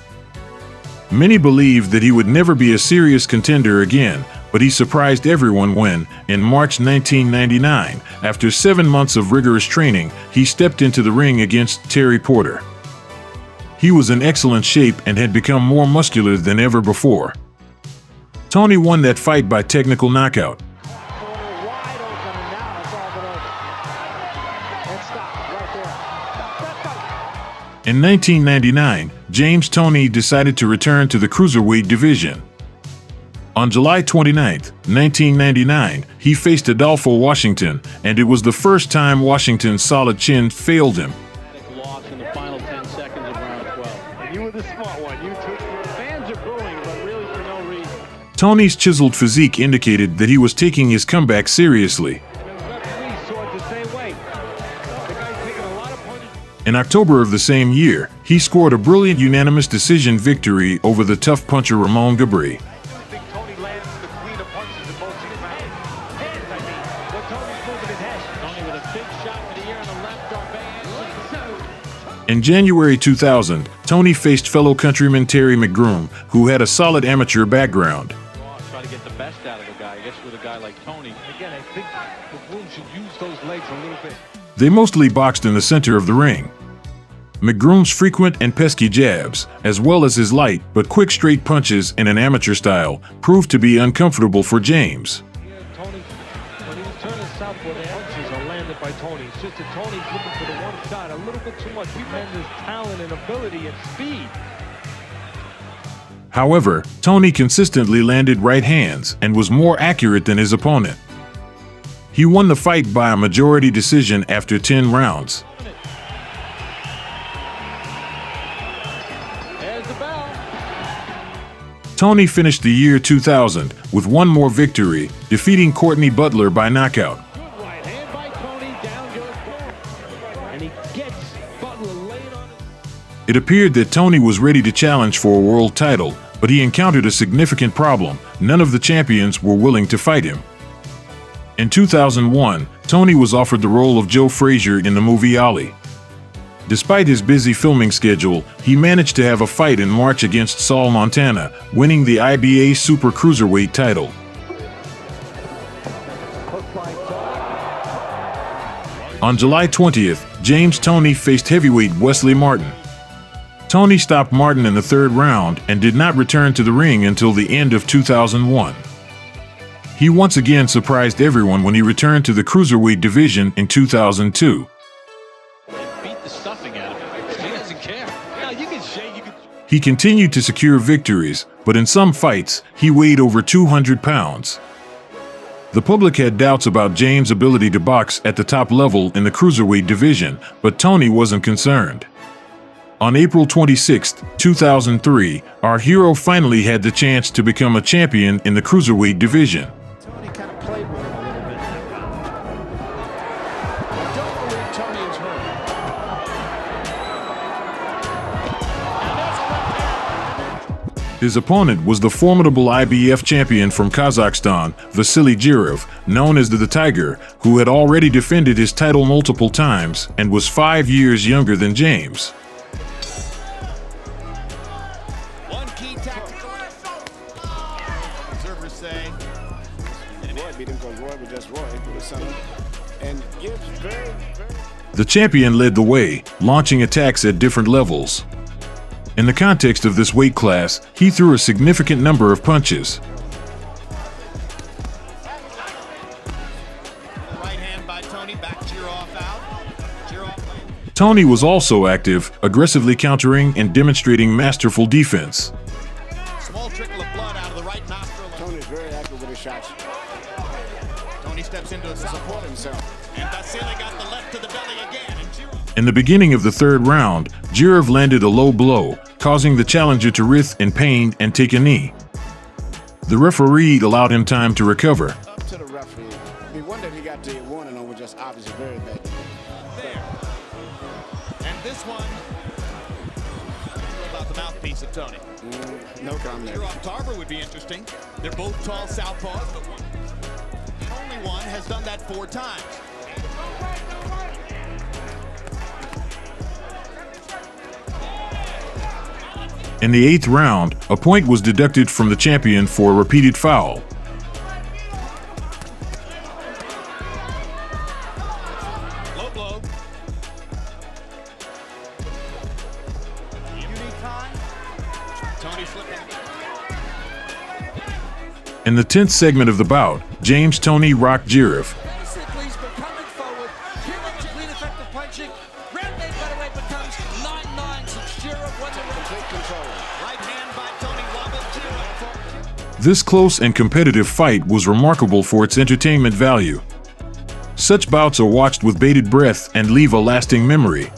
Many believed that he would never be a serious contender again, but he surprised everyone when, in March 1999, after 7 months of rigorous training, he stepped into the ring against Terry Porter. He was in excellent shape and had become more muscular than ever before. Toney won that fight by technical knockout. In 1999, James Toney decided to return to the cruiserweight division. On July 29, 1999, he faced Adolfo Washington, and it was the first time Washington's solid chin failed him. Loss in the final 10 seconds of round 12. And you were the smart one. You took your fans are booing, but really for no reason. Toney's chiseled physique indicated that he was taking his comeback seriously. In October of the same year, he scored a brilliant unanimous decision victory over the tough puncher Ramon Gabri. In January 2000, Toney faced fellow countryman Terry McGroom, who had a solid amateur background. Try to get the best out of a guy. I guess with a guy like Toney. Again, I think McGroom should use those legs a little bit. They mostly boxed in the center of the ring. McGroom's frequent and pesky jabs, as well as his light but quick straight punches in an amateur style, proved to be uncomfortable for James. Toney, when he was turning southward, the punches are landed by Toney. It's just that Toney's looking for the one shot a little bit too much. Tremendous talent and ability and speed. However, Toney consistently landed right hands and was more accurate than his opponent. He won the fight by a majority decision after 10 rounds. Toney finished the year 2000 with one more victory, defeating Courtney Butler by knockout. It appeared that Toney was ready to challenge for a world title, but he encountered a significant problem. None of the champions were willing to fight him. In 2001, Toney was offered the role of Joe Frazier in the movie Ali. Despite his busy filming schedule, he managed to have a fight in March against Saul Montana, winning the IBA Super Cruiserweight title. On July 20th, James Toney faced heavyweight Wesley Martin. Toney stopped Martin in the 3rd round and did not return to the ring until the end of 2001. He once again surprised everyone when he returned to the cruiserweight division in 2002. He continued to secure victories, but in some fights, he weighed over 200 pounds. The public had doubts about James' ability to box at the top level in the cruiserweight division, but Toney wasn't concerned. On April 26, 2003, our hero finally had the chance to become a champion in the cruiserweight division. Toney kind of played with him a little bit. I don't believe Toney is hurt. His opponent was the formidable IBF champion from Kazakhstan, Vasily Jirov, known as the Tiger, who had already defended his title multiple times and was 5 years younger than James. per se. And Roy beat him because Roy was just Roy. He was something. And Gibbs very. The champion led the way, launching attacks at different levels. In the context of this weight class, he threw a significant number of punches. Right hand by Toney, back Giroff out. Giroff. Toney was also active, aggressively countering and demonstrating masterful defense. Small trickle of blood out of the right nostril. Tony's very active with his shots. Toney steps into a support himself. And Vasily got the left to the belly again. And Giroff. In the beginning of the third round, Giroff landed a low blow, causing the challenger to writhe in pain and take a knee. The referee allowed him time to recover. Up to the referee. The one that he got to warning on was just obviously very bad. There. And this one about the mouthpiece of Toney. No comment. Giroff Tarver would be interesting. They're both tall southpaws, but only one has done that 4 times. In the 8th round, a point was deducted from the champion for a repeated foul. Low blow. Toney slipping. In the 10th segment of the bout, James Toney rocked Giroff. Basically, he's been coming forward, pretty much a clean, effective punching. Round 8, by the way, becomes 9-9 since Giroff won the Complete control. Right hand by Toney wobbled Giroff. This close and competitive fight was remarkable for its entertainment value. Such bouts are watched with bated breath and leave a lasting memory. To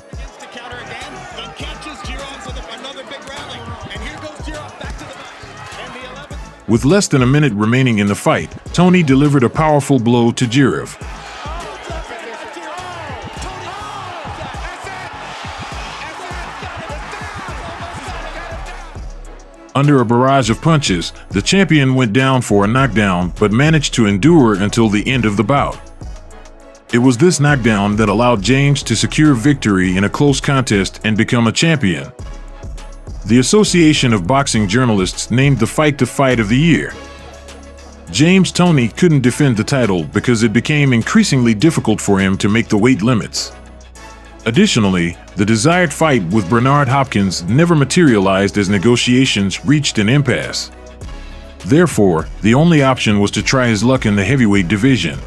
counter again, he catches Giroff with another big rally. And here goes Giroff back to the back. And the 11th. With less than a minute remaining in the fight, Toney delivered a powerful blow to Giroff. Under a barrage of punches, the champion went down for a knockdown but managed to endure until the end of the bout. It was this knockdown that allowed James to secure victory in a close contest and become a champion. The Association of Boxing Journalists named the fight of the year. James Toney couldn't defend the title because it became increasingly difficult for him to make the weight limits. Additionally, the desired fight with Bernard Hopkins never materialized as negotiations reached an impasse. Therefore, the only option was to try his luck in the heavyweight division.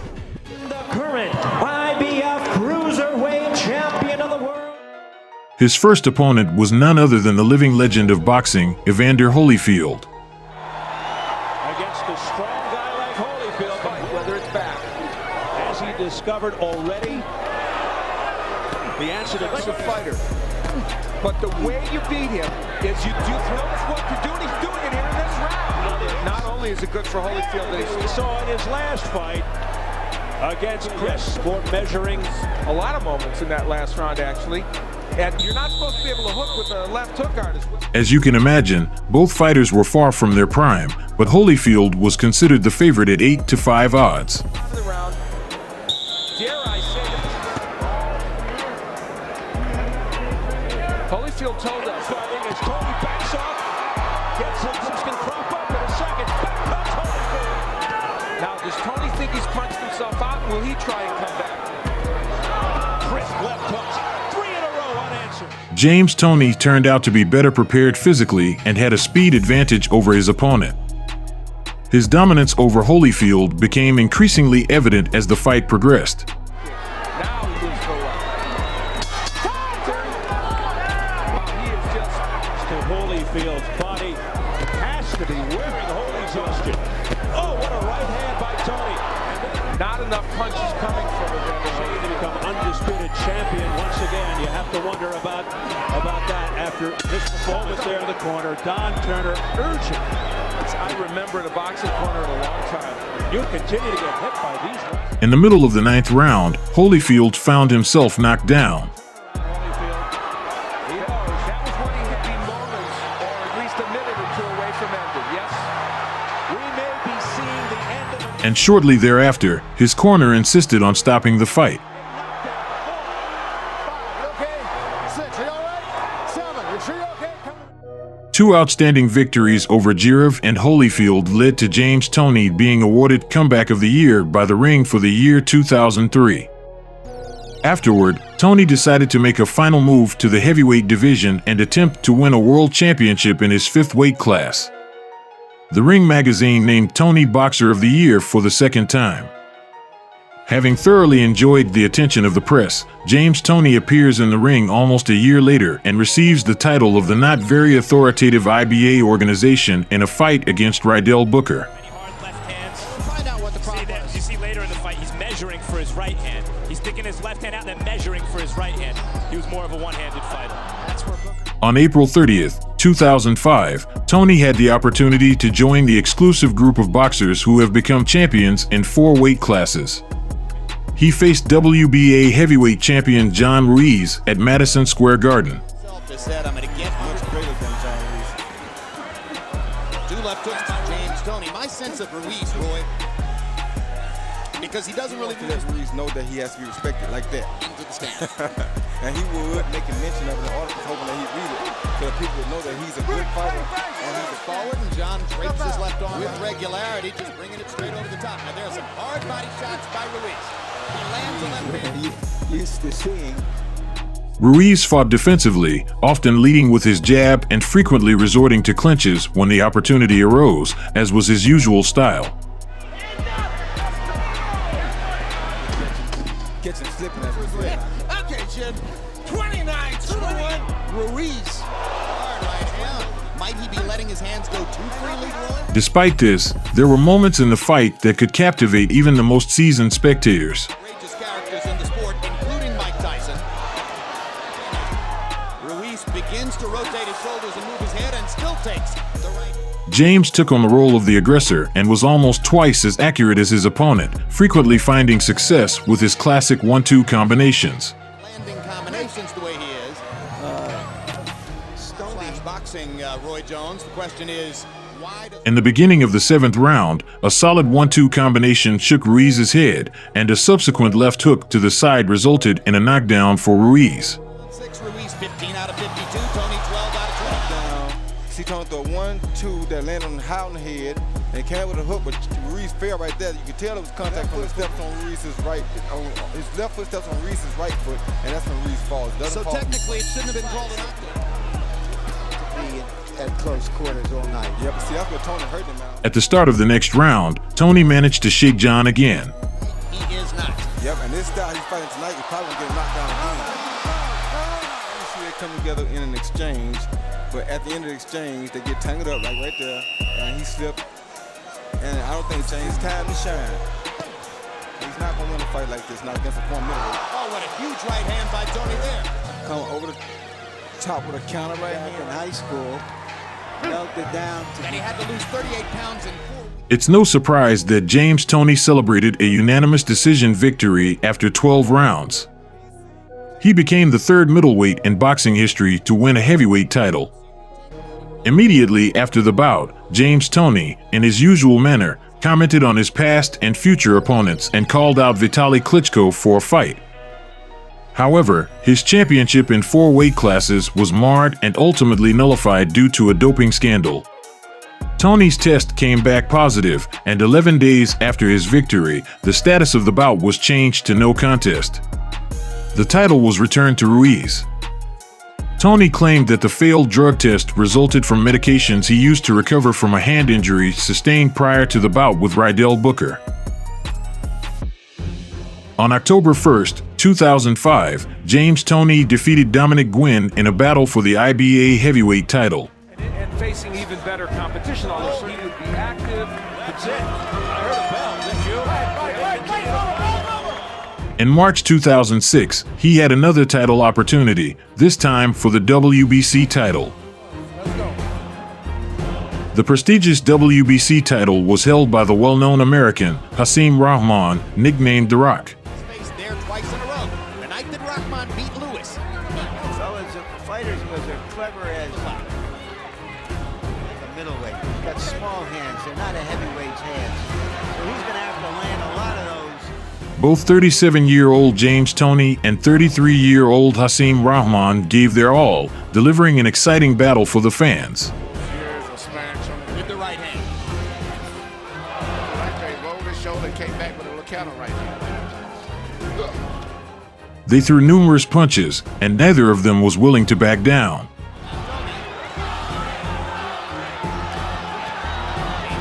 His first opponent was none other than the living legend of boxing, Evander Holyfield. Against a strong guy like Holyfield, whether it's back. Has he discovered already the answer to like a fighter? But the way you beat him is you notice what you're doing. He's doing it here in this round. Not only is it good for Holyfield, that we saw in his last fight against Chris, measuring a lot of moments in that last round, actually. And you're not supposed to be able to hook with a left hook artist. As you can imagine, both fighters were far from their prime, but Holyfield was considered the favorite at 8-5 odds. Holyfield told us fighting as Toney backs off, gets him, this can crop up in a second. Back comes Holyfield. Now, does Toney think he's punched himself out? Will he try and come back? Crisp left hooks. James Toney turned out to be better prepared physically and had a speed advantage over his opponent. His dominance over Holyfield became increasingly evident as the fight progressed. Now he moves for Holyfield's body has to be wearing Holy's exhaustion. Oh, what a right hand by Toney. Not enough punches coming from him. To become undisputed champion once again. You have to wonder about that after this performance there in the corner. Don Turner urging. I remember the boxing corner in a long time. You'll continue to get hit by these ones. In the middle of the 9th round, Holyfield found himself knocked down. And shortly thereafter, his corner insisted on stopping the fight. 2 Two outstanding victories over Girov and Holyfield led to James Toney being awarded Comeback of the Year by The Ring for the year 2003. Afterward, Toney decided to make a final move to the heavyweight division and attempt to win a world championship in his 5th weight class. The Ring magazine named Toney Boxer of the Year for the 2nd time. Having thoroughly enjoyed the attention of the press, James Toney appears in the ring almost a year later and receives the title of the not very authoritative IBA organization in a fight against Rydell Booker. You see later in the fight, he's measuring for his right hand. He's sticking his left hand out and then measuring for his right hand. He was more of a one-handed fighter. That's where Booker... On April 30th, 2005, Toney had the opportunity to join the exclusive group of boxers who have become champions in 4 weight classes. He faced WBA heavyweight champion John Ruiz at Madison Square Garden. Said, I'm going to get much greater than John Ruiz. 2 left hooks by James Toney. My sense of Ruiz, Roy, because he doesn't really let Ruiz know that he has to be respected like that. Into the stand. And he would make a mention of it in the article, hoping that he'd read it, so that people would know that he's a good fighter and he's a forward. And John drapes his left arm with regularity, just bringing it straight over the top. Now there are some hard body shots by Ruiz. He lands a left hand. Used to seeing. Ruiz fought defensively, often leading with his jab and frequently resorting to clinches when the opportunity arose, as was his usual style. Kitchen slipping as we say. Okay, Jim. 29-21. Ruiz. Hard right hand. Might he be letting his hands go too freely, Roy? Despite this, there were moments in the fight that could captivate even the most seasoned spectators. Courageous characters in the sport, including Mike Tyson. Ruiz begins to rotate his shoulders and move his head and still takes the right. James took on the role of the aggressor and was almost twice as accurate as his opponent, frequently finding success with his classic 1-2 combinations. Landing combinations the way he is. Slash boxing, Roy Jones. The question is, why does... In the beginning of the 7th round, a solid 1-2 combination shook Ruiz's head, and a subsequent left hook to the side resulted in a knockdown for Ruiz. 6 Ruiz, 15 out of 52. Toney, 12 out of 20. See Toney throw 1-2 that landed on Houghton head and came with a hook, but Ruiz fell right there. You could tell it was contact from the steps on Ruiz's right, his left foot steps on Ruiz's right foot, and that's when Ruiz falls. So technically, it shouldn't have been called an knockdown. At close quarters all night. Yeah, but see, that's what Toney hurt him now. At the start of the next round, Toney managed to shake John again. He is not. Yep, and this style he's fighting tonight, he's probably going to get knocked down again. You see they come together in an exchange, but at the end of the exchange, they get tangled up like right there, and he slipped. And I don't think it's time to shine. He's not going to win a fight like this, not against a former middleweight. Oh, what a huge right hand by Toney there. Come over the top with a counter right hand. In high school, melted down. And he had to lose 38 pounds in 4 weeks. It's no surprise that James Toney celebrated a unanimous decision victory after 12 rounds. He became the 3rd middleweight in boxing history to win a heavyweight title. Immediately after the bout, James Toney, in his usual manner, commented on his past and future opponents and called out Vitaly Klitschko for a fight. However, his championship in 4 weight classes was marred and ultimately nullified due to a doping scandal. Toney's test came back positive, and 11 days after his victory, the status of the bout was changed to no contest. The title was returned to Ruiz. Toney claimed that the failed drug test resulted from medications he used to recover from a hand injury sustained prior to the bout with Rydell Booker. On October 1st, 2005, James Toney defeated Dominic Gwynn in a battle for the IBA heavyweight title. And facing even better competition on this, he would be active. That's it. I heard a bell. Is that you? In March 2006, he had another title opportunity, this time for the WBC title. The prestigious WBC title was held by the well-known American Hasim Rahman, nicknamed The Rock. There twice in a row. The night that Rahman beat Lewis. So as the fighters was as clever as the middleweight. He's got small hands. They're not a heavyweight's hands. So he's going to have to land a lot of those. Both 37-year-old James Toney and 33-year-old Hasim Rahman gave their all, delivering an exciting battle for the fans. rolled his shoulder, came back with a little counter right here. They threw numerous punches, and neither of them was willing to back down.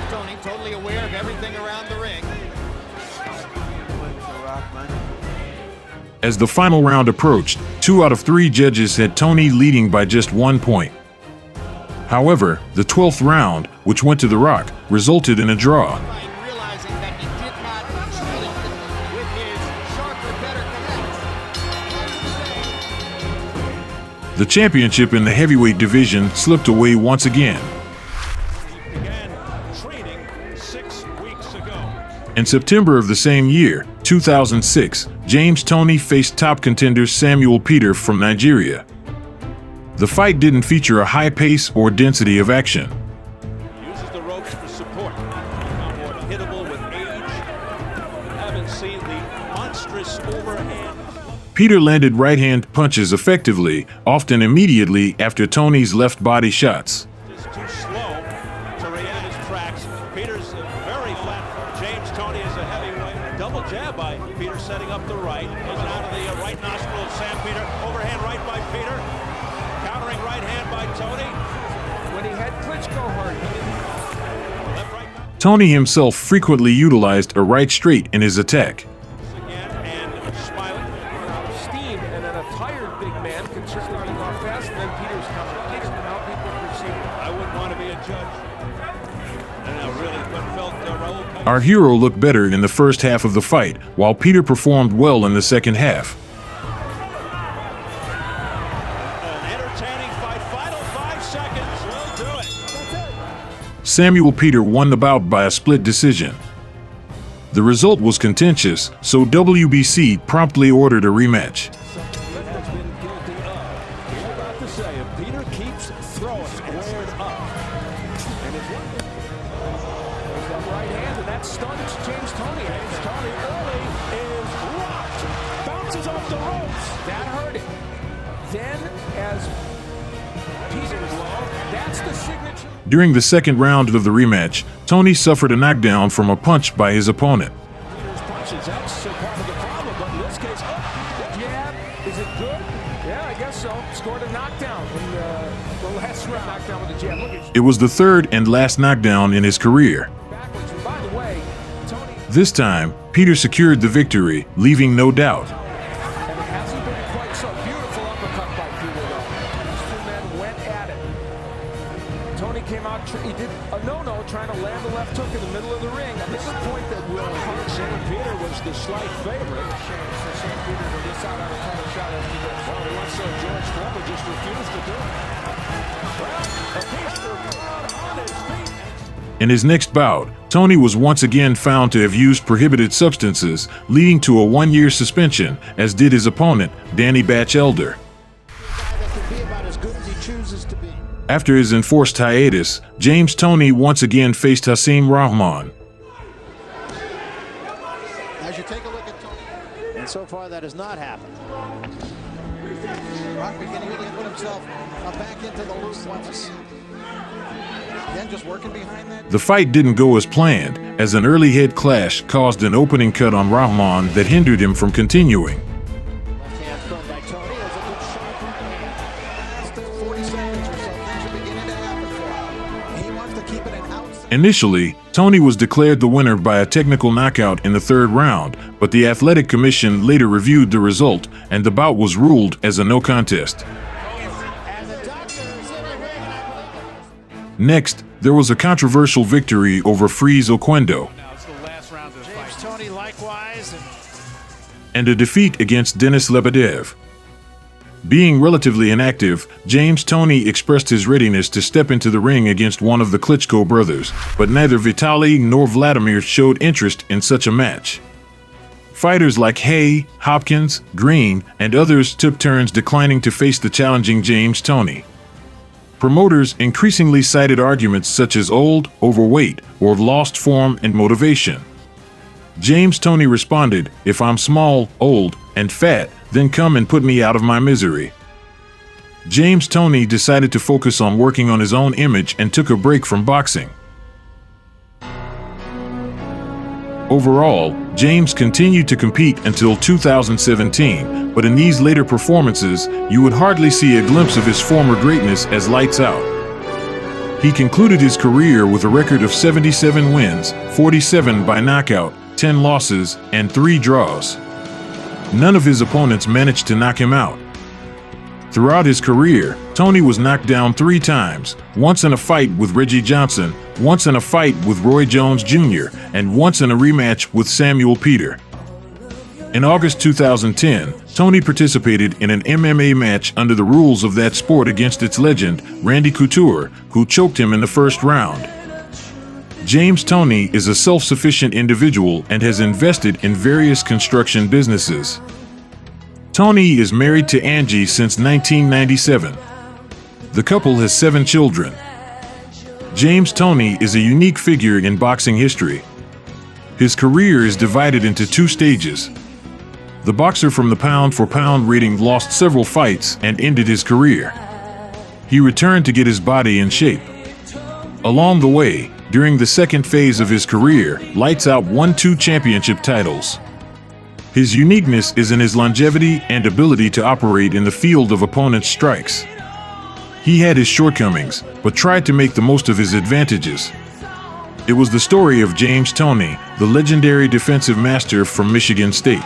Toney totally aware of everything around the ring. As the final round approached, 2 out of 3 judges had Toney leading by just 1 point. However, the 12th round, which went to The Rock, resulted in a draw. Realizing that he did not truly with his sharper, better connect. The championship in the heavyweight division slipped away once again. He began training 6 weeks ago. In September of the same year, 2006, James Toney faced top contender Samuel Peter from Nigeria. The fight didn't feature a high pace or density of action. Uses the ropes for support. Become more hittable with age. Haven't seen the monstrous overhand. Peter landed right-hand punches effectively, often immediately after Toney's left body shots. Just too slow to react his tracks. Peter's very flat. James Toney is a heavyweight. A double jab by Peter, setting up the right. Goes out of the right nostril of Sam Peter. Overhand right by Peter. Countering right hand by Toney. When he had Klitschko hurt, he didn't. Left right. Tony himself frequently utilized a right straight in his attack. Again and smiling. Steam and then a tired big man can starting off fast, and then Peter's coming. How people perceive it. I wouldn't want to be a judge. And I really felt Raul. Our hero looked better in the first half of the fight, while Peter performed well in the second half. Samuel Peter won the bout by a split decision. The result was contentious, so WBC promptly ordered a rematch. Peter keeps throwing squared up. And it's that right hand, and that stuns James Toney. James Toney early is rocked. Bounces off the ropes. That hurt him. Then, as Peter's low, that's the signature. During the second round of the rematch, Toney suffered a knockdown from a punch by his opponent. Peter's punches, that's part of the problem, but in this case, jab, is it good? Yeah, I guess so. Scored a knockdown in the last round. Knockdown with the jab. Look at It was the third and last knockdown in his career. backwards. And by the way, Toney, This time, Peter secured the victory, leaving no doubt. and it hasn't been quite so beautiful uppercut by Peter, though. These 2 men went at it. Toney came out, he did a no-no, trying to land the left hook in the middle of the ring. At this point that will hurt. Sam Peter was the slight favorite. Shame for Sam Peter to miss out on a title shot at any rate. Well, once George Foreman just refused to do it. Well, Peter on his feet. In his next bout, Toney was once again found to have used prohibited substances, leading to a 1-year suspension, as did his opponent, Danny Batchelder. After his enforced hiatus, James Toney once again faced Hasim Rahman. As you take a look at Toney, and so far that has not happened. Rock beginning to put himself back into the loose once. Again, just working behind that. The fight didn't go as planned, as an early head clash caused an opening cut on Rahman that hindered him from continuing. Left hand thrown by Toney. There's a good shot from the hand. Still 40 seconds or so. Things are beginning to happen for him. He wants to keep it an outside. Initially, Toney was declared the winner by a technical knockout in the third round, but the Athletic Commission later reviewed the result, and the bout was ruled as a no contest. Next, there was a controversial victory over Freeze Oquendo, James Toney likewise. and a defeat against Denis Lebedev. Being relatively inactive, James Toney expressed his readiness to step into the ring against one of the Klitschko brothers, but neither Vitaly nor Vladimir showed interest in such a match. Fighters like Hay, Hopkins, Green, and others took turns declining to face the challenging James Toney. Promoters increasingly cited arguments such as old, overweight, or lost form and motivation. James Toney responded, "If I'm small, old, and fat, then come and put me out of my misery." James Toney decided to focus on working on his own image and took a break from boxing. Overall, James continued to compete until 2017, but in these later performances, you would hardly see a glimpse of his former greatness as lights out. He concluded his career with a record of 77 wins, 47 by knockout, 10 losses, and 3 draws. None of his opponents managed to knock him out. Throughout his career, Toney was knocked down 3 times, once in a fight with Reggie Johnson, once in a fight with Roy Jones Jr., and once in a rematch with Samuel Peter. In August 2010, Toney participated in an MMA match under the rules of that sport against its legend, Randy Couture, who choked him in the first round. James Toney is a self-sufficient individual and has invested in various construction businesses. Toney is married to Angie since 1997. The couple has 7 children. James Toney is a unique figure in boxing history. His career is divided into 2 stages. The boxer from the pound-for-pound rating lost several fights and ended his career. He returned to get his body in shape. Along the way, during the second phase of his career, Lights Out won 2 championship titles. His uniqueness is in his longevity and ability to operate in the field of opponents' strikes. He had his shortcomings, but tried to make the most of his advantages. It was the story of James Toney, the legendary defensive master from Michigan State.